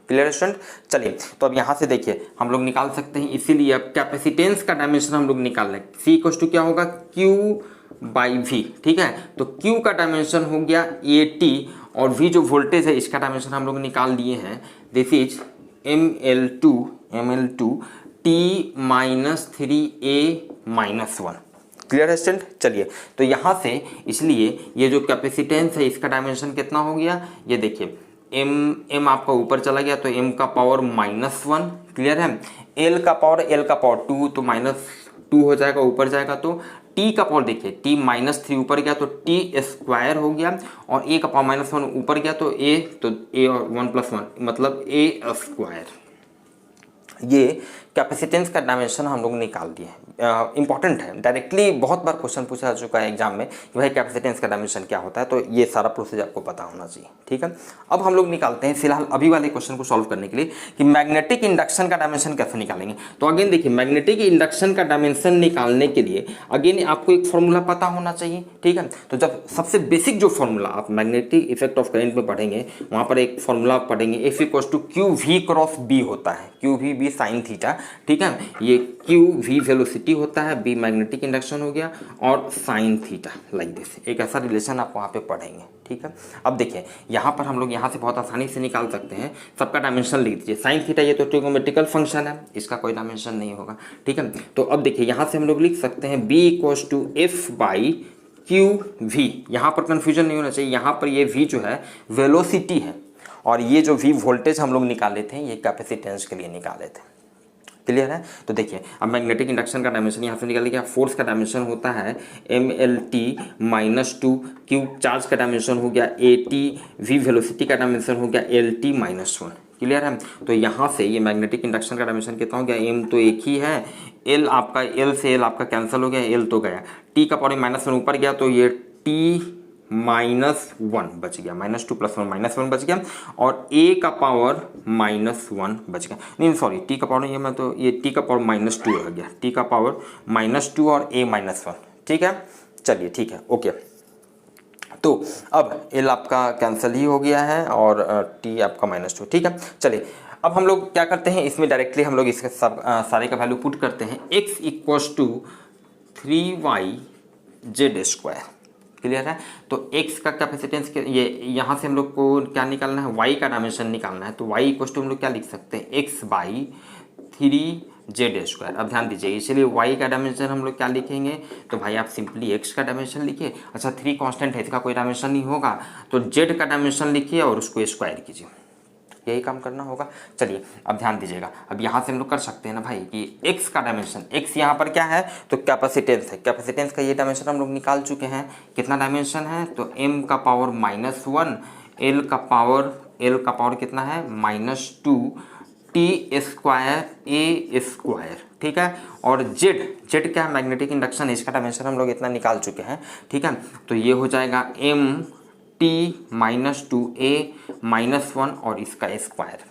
क्लियर स्टूडेंट। चलिए तो अब यहाँ से देखिए हम लोग निकाल सकते हैं, इसीलिए अब कैपेसिटेंस का डायमेंशन हम लोग निकाल लें। C = क्या होगा Q/V, ठीक है। तो Q का डायमेंशन हो गया AT, और V जो वोल्टेज है इसका डायमेंशन हम लोग निकाल लिए हैं, this is mL2 T-3A-1, clear है स्टूडेंट। चलिए तो यहाँ से इसलिए ये जो कैपेसिटेंस है इसका डायमेंशन कितना हो गया, ये देखिए m आपका ऊपर चला गया तो m का पावर -1, क्लियर है। L का पावर 2, तो -2 हो जाएगा, ऊपर जाएगा तो T का पावर देखिए T -3 ऊपर गया तो T² हो गया, और A का पावर -1 ऊपर गया तो A और 1 + 1 मतलब A²। ये कैपेसिटेंस का डायमेंशन हम लोग निकाल दिए। इंपॉर्टेंट है, डायरेक्टली बहुत बार क्वेश्चन पूछा जा चुका है एग्जाम में कि भाई कैपेसिटेंस का डायमेंशन क्या होता है, तो ये सारा प्रोसेस आपको पता होना चाहिए, ठीक है। अब हम लोग निकालते हैं फिलहाल अभी वाले क्वेश्चन को सॉल्व करने के लिए कि मैग्नेटिक इंडक्शन का डायमेंशन कैसे निकालेंगे। तो अगेन देखिए मैग्नेटिक इंडक्शन का डायमेंशन निकालने के लिए अगेन आपको एक फॉर्मूला पता होना चाहिए, ठीक है। तो जब सबसे बेसिक जो फॉर्मूला आप मैग्नेटिक इफेक्ट ऑफ करंट में पढ़ेंगे, वहाँ पर एक फॉर्मूला पढ़ेंगे F = QV×B होता है, QV sin थीटा, ठीक है। ये QV वेलोसिटी होता है, B मैग्नेटिक इंडक्शन हो गया, और साइन थीटा लाइक दिस, एक ऐसा रिलेशन आप वहाँ पे पढ़ेंगे, ठीक है। अब देखिए यहाँ पर हम लोग यहाँ से बहुत आसानी से निकाल सकते हैं, सबका डायमेंशन लिख दीजिए। साइन थीटा ये तो ट्रिगोमेट्रिकल फंक्शन है, इसका कोई डायमेंशन नहीं होगा, ठीक है। तो अब देखिए यहाँ से हम लोग लिख सकते हैं B = F/QV। यहाँ पर कन्फ्यूजन नहीं होना चाहिए, यहाँ पर ये V जो है वेलोसिटी है, और ये जो V वोल्टेज हम लोग निकाले थे ये कैपेसिटेंस के लिए निकाले थे, क्लियर है। तो देखिए अब मैग्नेटिक इंडक्शन का डायमेंशन यहाँ से निकाल लिया। फोर्स का डायमेंशन होता है mLT-2, Q चार्ज का डायमेंशन हो गया AT, V वेलोसिटी का डायमेंशन हो गया LT-1, क्लियर है। तो यहाँ से ये मैग्नेटिक इंडक्शन का डायमेंशन कितना हो गया, M तो एक ही है, L आपका L से L आपका कैंसिल हो गया, L तो गया, T का पावर -1 ऊपर गया तो ये T-1 बच गया, -2 + 1 -1 बच गया, और A का पावर -1 बच गया, नहीं सॉरी T का पावर नहीं है, मैं तो ये T का पावर -2 रह गया, T का पावर -2 और A -1, ठीक है। चलिए ठीक है, ओके। तो अब L आपका कैंसिल ही हो गया है और T आपका -2, ठीक है। चलिए अब हम लोग क्या करते हैं, इसमें डायरेक्टली हम लोग इसके सब सारे का वैल्यू पुट करते हैं। x = 3yz², क्लियर है। तो x का कैपेसिटेंस ये यहाँ से हम लोग को क्या निकालना है, y का डायमेंशन निकालना है। तो y = हम लोग क्या लिख सकते हैं, x/3 जेड स्क्वायर। अब ध्यान दीजिए, इसलिए वाई का डायमेंशन हम लोग क्या लिखेंगे, तो भाई आप सिंपली एक्स का डायमेंशन लिखिए। अच्छा 3 कांस्टेंट है, इसका कोई डायमेंशन नहीं होगा, तो जेड का डायमेंशन लिखिए और उसको स्क्वायर कीजिए, यही काम करना होगा। चलिए अब ध्यान दीजिएगा, अब यहाँ से हम लोग कर सकते हैं ना भाई कि x का डायमेंशन, x यहाँ पर क्या है, तो कैपेसिटेंस है, कैपेसिटेंस का ये डायमेंशन हम लोग निकाल चुके हैं। कितना डायमेंशन है, तो m का पावर -1, l का पावर कितना है -2, t स्क्वायर a स्क्वायर, ठीक है। और z क्या है, मैग्नेटिक इंडक्शन, इसका डायमेंशन हम लोग इतना निकाल चुके हैं, ठीक है। तो ये हो जाएगा m t -2 a -1 और इसका स्क्वायर।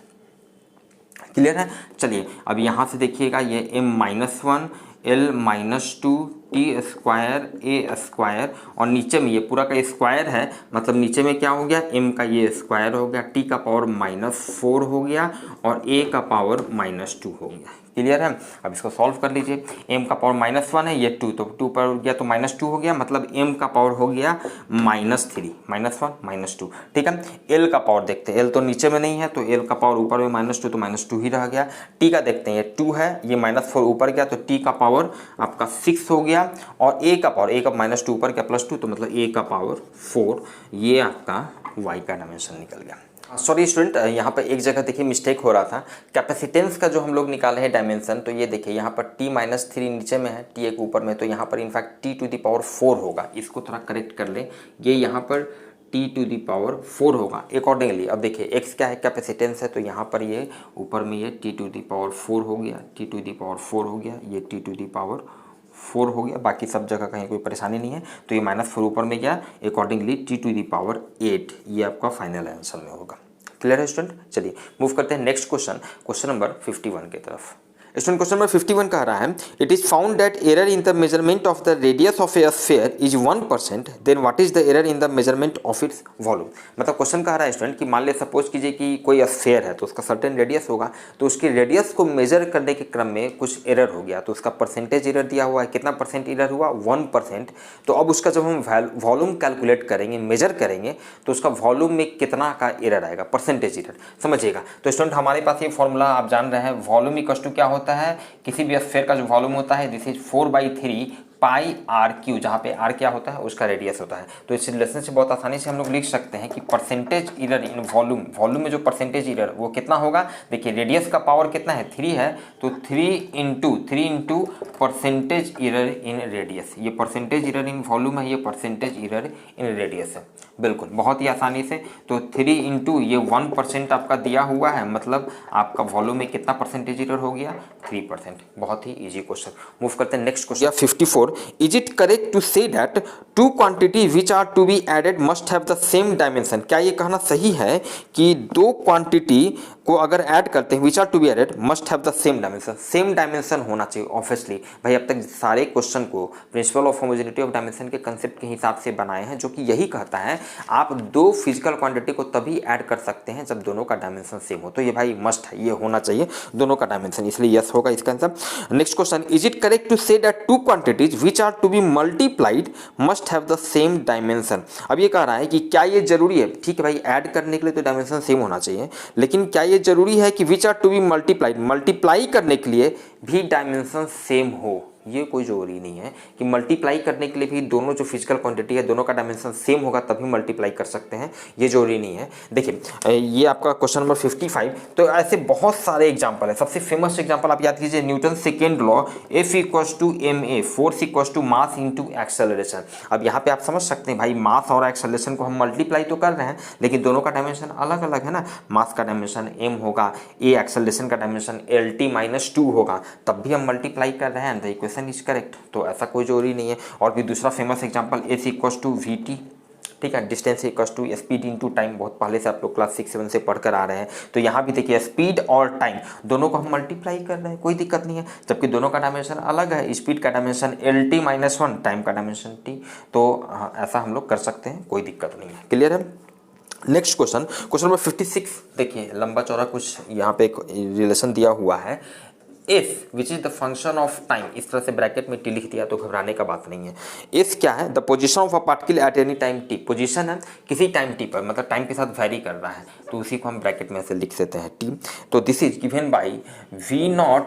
क्लियर है। चलिए अब यहाँ से देखिएगा, ये m-1 l -2 टी स्क्वायर ए स्क्वायर और नीचे में ये पूरा का स्क्वायर है, मतलब नीचे में क्या हो गया, m का ये स्क्वायर हो गया, t का पावर -4 हो गया और a का पावर -2 हो गया। क्लियर है। अब इसको सॉल्व कर लीजिए, m का पावर -1 है, ये 2 तो 2 पर गया तो -2 हो गया, मतलब m का पावर हो गया -3, -1 -2, ठीक है। l का पावर देखते हैं, l तो नीचे में नहीं है तो l का पावर ऊपर में -2 तो -2 ही रह गया। t का देखते हैं, ये 2 है, ये -4 ऊपर गया तो t का पावर आपका 6 हो गया और a का पावर, a का -2 ऊपर गया +2 तो मतलब a का पावर 4, ये आपका y का डायमेंशन निकल गया। सॉरी स्टूडेंट, यहाँ पर एक जगह देखिए मिस्टेक हो रहा था, कैपेसिटेंस का जो हम लोग निकाले हैं डायमेंशन, तो ये देखिए यहाँ पर t -3 नीचे में है, t एक ऊपर में, तो यहाँ पर in fact t to the power 4 होगा, इसको थोड़ा करेक्ट कर लें, ये यहाँ पर t टू द पावर 4 होगा अकॉर्डिंगली। अब देखिए x क्या है, कैपेसिटेंस है, तो यहाँ पर ये ऊपर में ये t टू द पावर 4 हो गया, t टू द पावर 4 हो गया, ये t टू द पावर 4 हो गया, बाकी सब जगह कहीं कोई परेशानी नहीं है, तो ये -4 ऊपर में गया accordingly t to the power 8, ये आपका फाइनल आंसर में होगा। क्लियर है स्टूडेंट। चलिए मूव करते हैं नेक्स्ट क्वेश्चन, क्वेश्चन नंबर 51 की तरफ। स्टूडेंट क्वेश्चन नंबर 51 कह रहा है, it is found that error in the measurement of the radius of a sphere is 1%, then what is the error in the measurement of its volume. मतलब question कह रहा है student कि मान ले सपोज कीजिए कि कोई स्फीयर है तो उसका सर्टेन रेडियस होगा, तो उसकी रेडियस को मेजर करने के क्रम में कुछ एरर हो गया, तो उसका परसेंटेज एरर दिया हुआ है, कितना परसेंट एरर हुआ, 1%। तो अब उसका जब हम वॉल्यूम कैलकुलेट करेंगे, मेजर करेंगे, तो उसका वॉल्यूम में कितना का एरर आएगा, परसेंटेज एरर, समझिएगा। तो स्टूडेंट हमारे पास ये फॉर्मूला आप जान रहे हैं, वॉल्यूम इक्वल टू क्या होता है, किसी भी स्फीयर का जो वॉल्यूम होता है this is 4/3 pi R cube, जहाँ पे आर क्या होता है, उसका रेडियस होता है। तो इस रिलेशन से बहुत आसानी से हम लोग लिख सकते हैं कि percentage error in volume, volume में जो परसेंटेज एरर वो कितना होगा, देखिए रेडियस का पावर कितना है, 3 है, तो 3 into percentage error in radius, ये परसेंटेज एरर इन वॉल्यूम है, ये परसेंटेज एरर इन रेडियस है, बिल्कुल बहुत ही आसानी से। तो 3 इंटू ये 1% आपका दिया हुआ है, मतलब आपका वॉल्यूम में कितना परसेंटेज एरर हो गया, 3%। बहुत ही इजी क्वेश्चन। मूव करते हैं next question 54। Is it correct to say that two quantity which are to be added must have the same dimension. क्या ये कहना सही है कि दो क्वांटिटी को अगर ऐड करते हैं which are to be added must have the same dimension, same dimension होना चाहिए ऑब्वियसली। भाई अब तक सारे क्वेश्चन को principle of homogeneity of dimension के कंसेप्ट के हिसाब से बनाए हैं, जो कि यही कहता है आप दो फिजिकल क्वांटिटी को तभी ऐड कर सकते हैं जब दोनों का डायमेंशन सेम हो। तो ये भाई मस्ट है, ये होना चाहिए दोनों का डायमेंशन, इसलिए यस होगा इसका answer. Next question, is it correct to say that two quantities which are to be multiplied must have the same dimension. अब ये कह रहा है कि क्या ये जरूरी है, ठीक है भाई ऐड करने के लिए तो डायमेंशन सेम होना चाहिए, लेकिन क्या ये जरूरी है कि which are to be multiplied, multiply करने के लिए भी डायमेंशन सेम हो, ये कोई जरूरी नहीं है कि मल्टीप्लाई करने के लिए भी दोनों जो फिजिकल क्वांटिटी है दोनों का डायमेंशन सेम होगा तभी मल्टीप्लाई कर सकते हैं, ये जरूरी नहीं है। देखिए ये आपका क्वेश्चन नंबर 55। तो ऐसे बहुत सारे एग्जांपल है, सबसे फेमस एग्जांपल आप याद कीजिए Newton second law, F = ma, force = mass into acceleration. अब यहाँ पे आप समझ सकते हैं भाई मास और एक्सेलरेशन को हम मल्टीप्लाई तो कर रहे हैं लेकिन दोनों का डायमेंशन अलग अलग है ना, मास का डायमेंशन m होगा, a एक्सेलरेशन का डायमेंशन LT-2 होगा, तब भी हम मल्टीप्लाई कर रहे हैं, तो इज करेक्ट। तो ऐसा कोई जरूरी नहीं है। और भी दूसरा फेमस एग्जांपल S = VT, ठीक है, डिस्टेंस = स्पीड इंटू टाइम, बहुत पहले से आप लोग क्लास 6-7 से पढ़कर आ रहे हैं। तो यहाँ भी देखिए स्पीड और टाइम दोनों को हम मल्टीप्लाई कर रहे हैं, कोई दिक्कत नहीं है, जबकि दोनों का डायमेंशन अलग है, स्पीड का डायमेंशन LT-1, टाइम का डायमेंशन t। तो ऐसा हम लोग कर सकते हैं, कोई दिक्कत नहीं है। क्लियर है। Next question, question number 56। देखिए लंबा चौड़ा कुछ यहाँ पे एक रिलेशन दिया हुआ है, F which is the function of time, इस तरह से ब्रैकेट में टी लिख दिया तो घबराने का बात नहीं है। एफ क्या है, the position of a particle at any time T, position है किसी टाइम टी पर, मतलब टाइम के साथ वेरी कर रहा है, तो उसी को हम ब्रैकेट में ऐसे लिख देते हैं टी। तो this is given by V0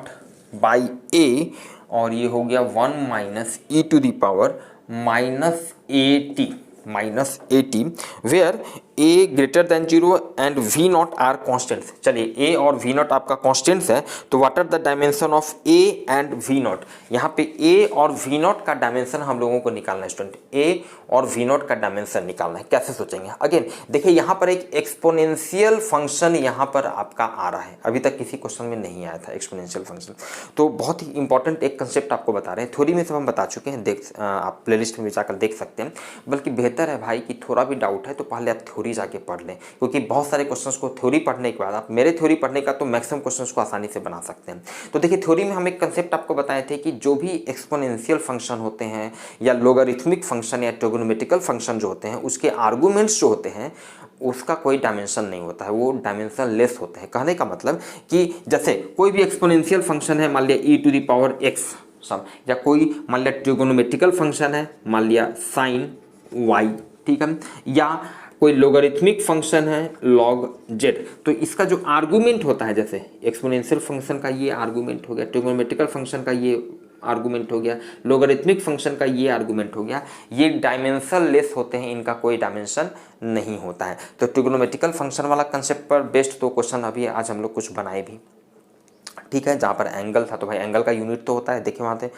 by A, और ये हो गया 1 minus E to the power minus A T where A greater than 0 and V naught are constants. चलिए ए और वी नॉट आपका कॉन्स्टेंट्स है, तो what are the dimension of A and V naught. यहाँ पे ए और वी नॉट का dimension हम लोगों को निकालना है स्टूडेंट, ए और वी नॉट का डायमेंशन निकालना है। कैसे सोचेंगे? अगेन देखिए यहाँ पर एक एक्सपोनेंशियल फंक्शन यहाँ पर आपका आ रहा है, अभी तक किसी क्वेश्चन में नहीं आया था एक्सपोनेंशियल फंक्शन, तो बहुत ही इंपॉर्टेंट एक कंसेप्ट आपको बता रहे हैं। थ्योरी में सब हम बता चुके हैं, आप प्लेलिस्ट में जाकर देख सकते हैं, बल्कि बेहतर है भाई कि थोड़ा भी डाउट है तो पहले आप थ्योरी जाके पढ़ लें, क्योंकि बहुत सारे क्वेश्चंस को थ्योरी पढ़ने के बाद आप मेरे थ्योरी पढ़ने का तो मैक्सिमम क्वेश्चंस को आसानी से बना सकते हैं। तो देखिए थ्योरी में हम एक कंसेप्ट आपको बताए थे कि जो भी एक्सपोनेंशियल फंक्शन होते हैं या लोगरिथमिक फंक्शन या ट्रिगोनोमेट्रिकल फंक्शन जो होते हैं उसके आर्गूमेंट्स जो होते हैं उसका कोई डायमेंशन नहीं होता है, वो डायमेंशन लेस होते हैं। कहने का मतलब कि जैसे कोई भी एक्सपोनेंशियल फंक्शन है, मान लिया ई टू द पावर एक्स सम, या कोई मान लिया ट्रिगोनोमेट्रिकल फंक्शन है, मान लिया साइन वाई, ठीक है, या कोई लोगरिथमिक फंक्शन है लॉग जेड, तो इसका जो आर्गूमेंट होता है, जैसे एक्सपोनेंशियल फंक्शन का ये आर्गूमेंट हो गया, ट्रिगोनोमेट्रिकल फंक्शन का ये आर्गूमेंट हो गया, लोगरिथमिक फंक्शन का ये आर्गूमेंट हो गया, ये डायमेंशन लेस होते हैं, इनका कोई डायमेंशन नहीं होता है। तो ट्रिगोनोमेट्रिकल फंक्शन वाला कंसेप्ट पर बेस्ड 2 क्वेश्चन अभी आज हम लोग कुछ बनाए भी, ठीक है, जहाँ पर एंगल था तो भाई एंगल का यूनिट तो होता है, देखिए वहाँ पे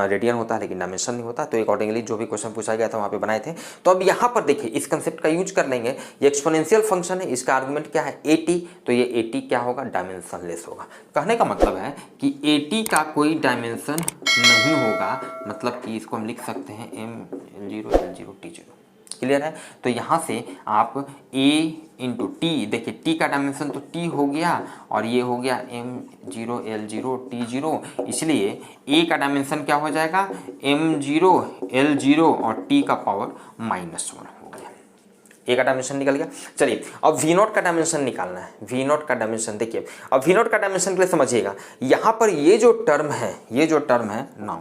रेडियन होता है लेकिन डायमेंशन नहीं होता, तो अकॉर्डिंगली जो भी क्वेश्चन पूछा गया था वहाँ पे बनाए थे। तो अब यहाँ पर देखिए इस कंसेप्ट का यूज कर लेंगे, ये एक्सपोनेंशियल फंक्शन है, इसका आर्गुमेंट क्या है 80, तो ये 80 क्या होगा, डायमेंशन लेस होगा। कहने का मतलब है कि 80 का कोई डायमेंशन नहीं होगा, मतलब कि इसको हम लिख सकते हैं M0 L0 T0, क्लियर है। तो यहाँ से आप a इंटू टी, देखिए t का डायमेंशन तो t हो गया और ये हो गया M0 L0 T0, इसलिए a का डायमेंशन क्या हो जाएगा M0 L0 और t का पावर -1 हो गया, a का डायमेंशन निकल गया। चलिए अब v0 का डायमेंशन निकालना है, v0 का डायमेंशन देखिए, अब v0 का डायमेंशन के लिए समझिएगा, यहाँ पर ये जो टर्म है now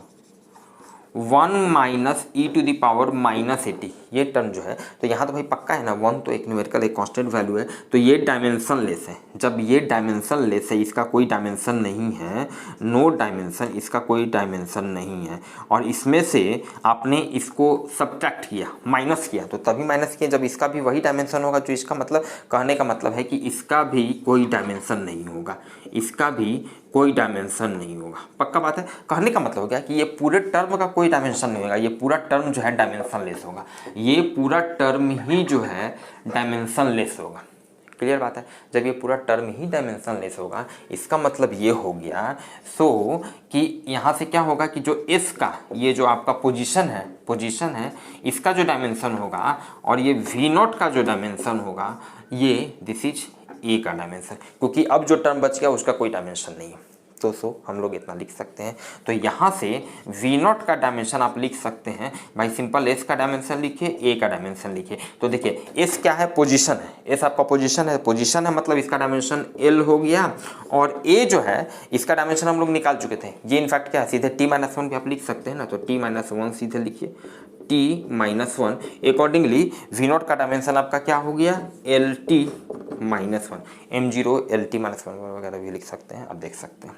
1 minus E to the power -80, ये टर्म जो है, तो यहाँ तो भाई पक्का है ना, 1 तो एक न्यूमेरिकल एक कांस्टेंट वैल्यू है, तो ये डायमेंशन लेस है। जब ये डायमेंशन लेस है, इसका कोई डायमेंशन नहीं है, नो डायमेंशन, इसका कोई डायमेंशन नहीं है, और इसमें से आपने इसको सब्ट्रैक्ट किया, माइनस किया, तो तभी माइनस किया जब इसका भी वही डायमेंशन होगा, जो इसका मतलब कहने का मतलब है कि इसका भी कोई डायमेंशन नहीं होगा, इसका भी कोई डायमेंशन नहीं होगा, पक्का बात है। कहने का मतलब हो गया कि ये पूरे टर्म का कोई डायमेंशन नहीं होगा, ये पूरा टर्म जो है डायमेंशन लेस होगा, ये पूरा टर्म ही जो है डायमेंशन लेस होगा, क्लियर बात है। जब ये पूरा टर्म ही डायमेंशन लेस होगा, इसका मतलब ये हो गया सो कि यहाँ से क्या होगा कि जो एस का ये जो आपका पोजीशन है, इसका जो डायमेंशन होगा और ये v0 का जो डायमेंशन होगा, ये दिस इज ए का डायमेंशन, क्योंकि अब जो टर्म बच गया उसका कोई डायमेंशन नहीं है, तो हम लोग इतना लिख सकते हैं। तो यहाँ से v0 का डायमेंशन आप लिख सकते हैं भाई, सिंपल s का डायमेंशन लिखिए, a का डायमेंशन लिखिए। तो देखिए s क्या है, पोजीशन है, s आपका पोजीशन है, मतलब इसका डायमेंशन l हो गया, और a जो है इसका डायमेंशन हम लोग निकाल चुके थे, ये इनफैक्ट क्या है, सीधे t-1 भी आप लिख सकते हैं ना, तो t-1 सीधे लिखिए, t-1 अकॉर्डिंगली v0 का डायमेंशन आपका क्या हो गया, lt-1, M0 lt-1 वगैरह भी लिख सकते हैं, आप देख सकते हैं।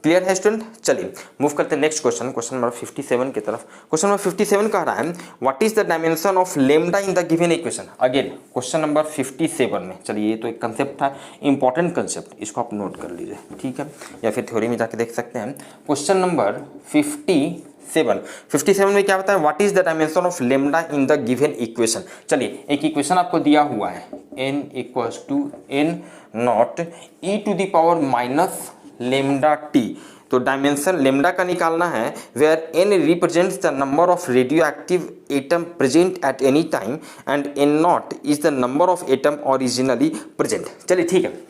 क्लियर है स्टूडेंट। चलिए मूव करते हैं नेक्स्ट क्वेश्चन नंबर 57 की तरफ। क्वेश्चन नंबर 57 कह रहा है what is the dimension of lambda in the given equation. Again question number 57 में, चलिए ये तो एक कंसेप्ट था, इंपॉर्टेंट कंसेप्ट, इसको आप नोट कर लीजिए, ठीक है, या फिर थ्योरी में जाके देख सकते हैं। क्वेश्चन नंबर 57 में क्या बताया, what is the dimension of lambda in the given equation. चलिए एक इक्वेशन आपको दिया हुआ है, n equals to n not e to the power minus lambda t, तो डायमेंशन लेम्डा का निकालना है, where n represents the number of radioactive atom present at any time and n not is the number of atom originally present. चलिए ठीक है,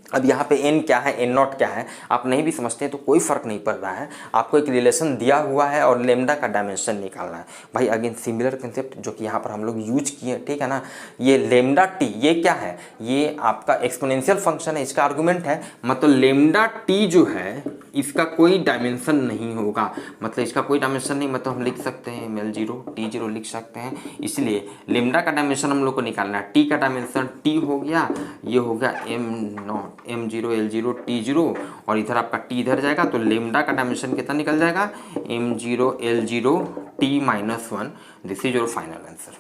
अब यहाँ पे n क्या है, n नॉट क्या है, आप नहीं भी समझते हैं तो कोई फर्क नहीं पड़ रहा है, आपको एक रिलेशन दिया हुआ है और लेम्डा का डायमेंशन निकालना है। भाई अगेन सिमिलर कंसेप्ट जो कि यहाँ पर हम लोग यूज किए, ठीक है ना। ये लेम्डा t ये क्या है, ये आपका एक्सपोनेंशियल फंक्शन है, इसका आर्गुमेंट है, मतलब लेम्डा t जो है इसका कोई डायमेंशन नहीं होगा, मतलब इसका कोई डायमेंशन नहीं, मतलब हम लिख सकते हैं L0 T0 लिख सकते हैं। इसलिए लेमडा का डायमेंशन हम लोग को निकालना है, टी का डायमेंशन टी हो गया, ये हो गया M0 L0 T0 और इधर आपका टी इधर जाएगा, तो लेमडा का डायमेंशन कितना निकल जाएगा M0 L0 T-1। This is your final answer.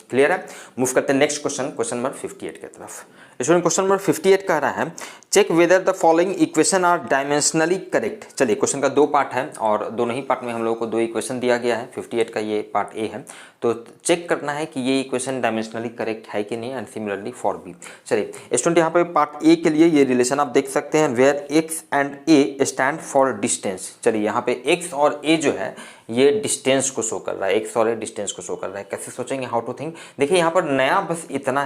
Clear है। मूव करते हैं नेक्स्ट क्वेश्चन, क्वेश्चन नंबर 58 की तरफ। स्टूडेंट क्वेश्चन नंबर 58 कह रहा है check whether the following equation are dimensionally correct. चलिए क्वेश्चन का दो पार्ट है और दोनों ही पार्ट में हम लोगों को दो इक्वेशन दिया गया है। 58 का ये पार्ट ए है, तो चेक करना है कि ये इक्वेशन डायमेंशनली करेक्ट है कि नहीं, एंड सिमिलरली फॉर बी। चलिए स्टूडेंट यहाँ पे पार्ट ए के लिए ये रिलेशन आप देख सकते हैं, where X and A stand for distance. चलिए यहाँ पे एक्स और ए जो है ये डिस्टेंस को शो कर रहा है, एक्स और ए डिस्टेंस को शो कर रहा है। कैसे सोचेंगे, हाउ टू थिंक। देखिए यहाँ पर नया बस इतना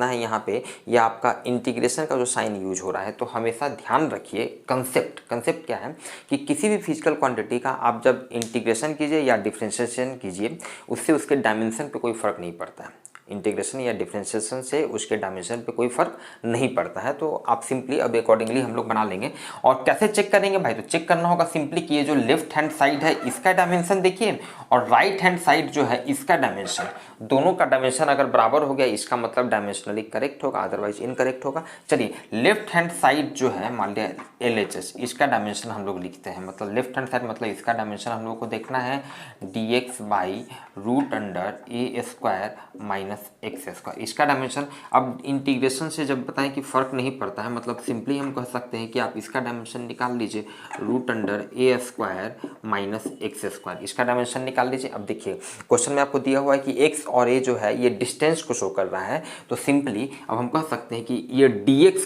है यहाँ पे ये आपका इंटीग्रेशन का जो साइन यूज हो रहा है, तो हमेशा ध्यान रखिए कंसेप्ट क्या है कि किसी भी फिजिकल क्वांटिटी का आप जब इंटीग्रेशन कीजिए या डिफरेंशिएशन कीजिए, उससे उसके डायमेंशन पे कोई फर्क नहीं पड़ता है। इंटीग्रेशन या डिफरेंशिएशन से उसके डायमेंशन पे कोई फर्क नहीं पड़ता है, तो आप सिंपली अब अकॉर्डिंगली हम लोग बना लेंगे। और कैसे चेक करेंगे भाई, तो चेक करना होगा सिंपली कि ये जो लेफ्ट हैंड साइड है इसका डायमेंशन देखिए और राइट हैंड साइड जो है इसका डायमेंशन, दोनों का डायमेंशन अगर बराबर हो गया इसका मतलब डायमेंशनली करेक्ट होगा, अदरवाइज इनकरेक्ट होगा। चलिए लेफ्ट हैंड साइड जो है मान लिया LHS, इसका डायमेंशन हम लोग लिखते हैं, मतलब लेफ्ट हैंड साइड मतलब इसका डायमेंशन हम लोग को देखना है dx/√a² - x²। इसका डायमेंशन, अब इंटीग्रेशन से जब बताएं कि फर्क नहीं पड़ता है, मतलब सिंपली हम कह सकते हैं कि आप इसका डायमेंशन निकाल लीजिए √a² - x², इसका डायमेंशन निकाल लीजिए। अब देखिए क्वेश्चन में आपको दिया हुआ है कि x और a जो है ये डिस्टेंस को शो कर रहा है, तो सिंपली अब हम कह सकते हैं कि ये dx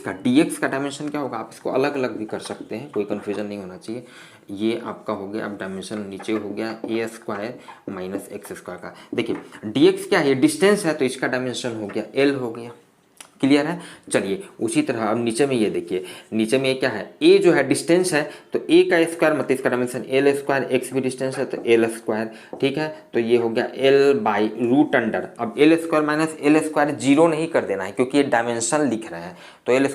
का डायमेंशन क्या होगा। आप इसको अलग अलग भी कर सकते हैं, कोई कन्फ्यूजन नहीं होना चाहिए। ये आपका हो गया, अब डायमेंशन नीचे हो गया a² - x² का। देखिए dx क्या है, डिस्टेंस है, तो इसका डायमेंशन हो गया l हो गया। क्लियर है। चलिए उसी तरह अब नीचे में ये देखिए, नीचे में ये क्या है, a जो है डिस्टेंस है, तो a का स्क्वायर मतलब इसका डायमेंशन l², x भी डिस्टेंस है तो l²। ठीक है, तो ये हो गया l/√। अब l² - l² जीरो नहीं कर देना है क्योंकि ये डायमेंशन लिख रहे हैं, तो l² -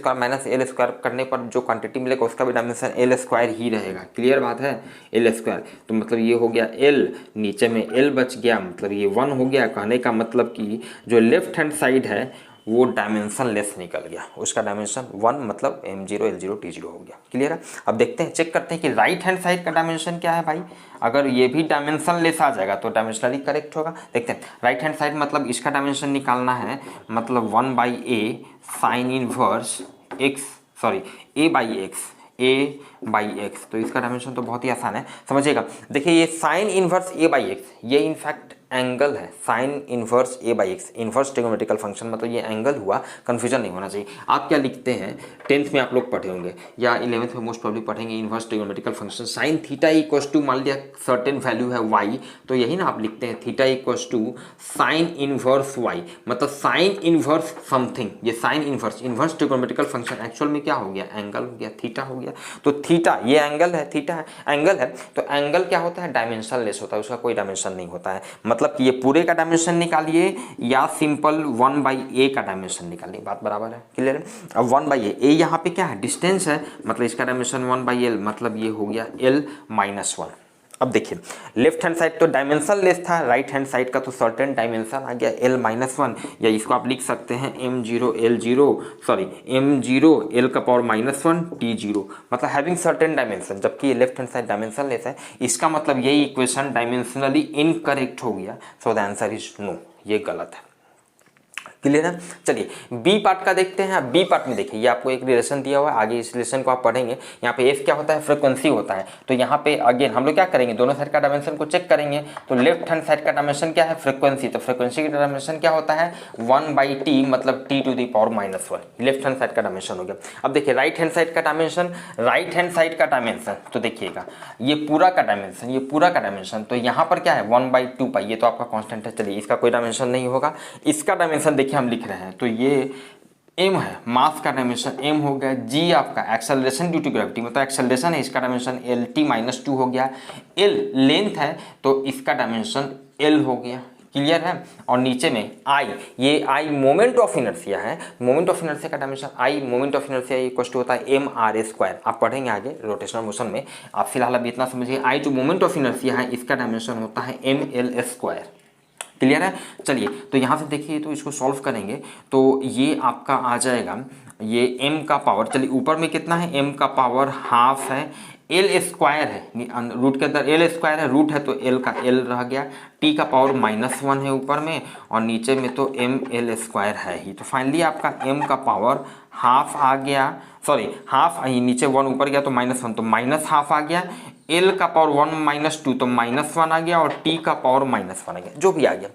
l² करने पर जो क्वांटिटी मिलेगा उसका भी डायमेंशन l² ही रहेगा। क्लियर बात है, l²। तो मतलब ये हो गया l, नीचे में l बच गया, मतलब ये 1 हो गया। कहने का मतलब कि जो लेफ्ट हैंड साइड है वो डायमेंशन लेस निकल गया, उसका डायमेंशन 1 मतलब M0 L0 T0 हो गया। क्लियर है। अब देखते हैं, चेक करते हैं कि राइट हैंड साइड का डायमेंशन क्या है भाई। अगर ये भी डायमेंशन लेस आ जाएगा तो डायमेंशनली करेक्ट होगा। देखते हैं राइट हैंड साइड मतलब इसका डायमेंशन निकालना है, मतलब 1/a साइन इनवर्स a/x, तो इसका डायमेंशन तो बहुत ही आसान है, समझिएगा। देखिए ये साइन इनवर्स a/x, ये इनफैक्ट एंगल है, sine inverse a/x, inverse trigonometrical function मतलब ये एंगल हुआ, कंफ्यूजन नहीं होना चाहिए। आप क्या लिखते हैं, 10th में आप लोग पढ़े होंगे या 11th में मोस्ट प्रॉब्ली पढ़ेंगे, inverse trigonometrical function sine theta equals to, मान लिया सर्टेन वैल्यू है y, तो यही ना आप लिखते हैं theta equals to sine inverse y, मतलब साइन इनवर्स समथिंग। ये sine inverse trigonometrical function actual में क्या हो गया, एंगल हो गया, थीटा हो गया। तो थीटा ये एंगल है, थीटा है एंगल है, तो एंगल क्या होता है, डायमेंशन लेस होता है, उसका कोई डायमेंशन नहीं होता है। मतलब कि ये पूरे का डायमेंशन निकालिए या सिंपल 1/a का डायमेंशन निकालिए, बात बराबर है। क्लियर है। अब 1/a यहाँ पे क्या है, डिस्टेंस है, मतलब इसका डायमेंशन 1/l, मतलब ये हो गया l-1। अब देखिए लेफ्ट हैंड साइड तो डायमेंशन लेस था, राइट हैंड साइड का तो सर्टेन डायमेंशन आ गया l-1, या इसको आप लिख सकते हैं M0 l T0, मतलब हैविंग सर्टेन डायमेंशन, जबकि ये left hand side dimensionless है। इसका मतलब यही इक्वेशन डायमेंशनली इनकरेक्ट हो गया, so the answer is no, ये गलत है। क्लियर है। चलिए बी पार्ट का देखते हैं। बी पार्ट में देखिए ये आपको एक रिलेशन दिया हुआ है, आगे इस रिलेशन को आप पढ़ेंगे। यहाँ पे एफ क्या होता है, फ्रीक्वेंसी होता है। तो यहाँ पे अगेन हम लोग क्या करेंगे, दोनों साइड का डायमेंशन को चेक करेंगे। तो लेफ्ट हैंड साइड का डायमेंशन क्या है, फ्रीक्वेंसी, तो फ्रीक्वेंसी का डायमेंशन क्या होता है 1/t, मतलब t⁻⁻⁻1, लेफ्ट हैंड साइड का डायमेंशन हो गया। अब देखिए राइट हैंड साइड का डायमेंशन, तो देखिएगा ये पूरा का डायमेंशन, तो यहाँ पर क्या है 1/2π, ये तो आपका कांस्टेंट है। चलिए इसका कोई डायमेंशन नहीं होगा। इसका डायमेंशन देखिए हम लिख रहे हैं, तो ये m है, मास का डायमेंशन m हो गया, g आपका एक्सेलरेशन ड्यू टू ग्रेविटी, मतलब एक्सेलरेशन है, इसका डायमेंशन lt-2 हो गया, l लेंथ है तो इसका डायमेंशन l हो गया। क्लियर है। और नीचे में आई, ये आई मोमेंट ऑफ इनर्शिया है, मोमेंट ऑफ इनर्शिया का dimension I moment of inertia equal to होता है एम आर ए स्क्वायर। आप पढ़ेंगे आगे रोटेशनल मोशन में, आप फिलहाल अभी इतना समझिए आई जो मोमेंट ऑफ इनर्शिया है इसका डायमेंशन होता है एम एल स्क्वायर। क्लियर है। चलिए तो यहाँ से देखिए, तो इसको सॉल्व करेंगे तो ये आपका आ जाएगा, ये m का पावर, चलिए ऊपर में कितना है, m का पावर हाफ है, एल स्क्वायर है, रूट के अंदर एल स्क्वायर है, रूट है तो एल का एल रह गया, t का पावर -1 है ऊपर में, और नीचे में तो एम एल स्क्वायर है ही। तो फाइनली आपका m का पावर हाफ आ गया, सॉरी हाफ, नीचे 1 ऊपर गया तो -1 तो -हाफ आ गया, l का पावर 1 -2 तो -1 आ गया, और t का पावर -1 आ गया, जो भी आ गया।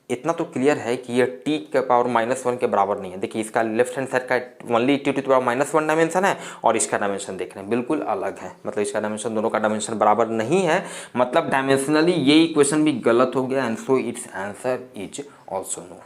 इतना तो क्लियर है कि ये t के पावर -1 के बराबर नहीं है। देखिए इसका लेफ्ट हैंड साइड का only t to the power -1 dimension है, और इसका डायमेंशन देख रहे हैं बिल्कुल अलग है, मतलब इसका डायमेंशन, दोनों का डायमेंशन बराबर नहीं है, मतलब डायमेंशनली ये इक्वेशन भी गलत हो गया, and so its answer is also no.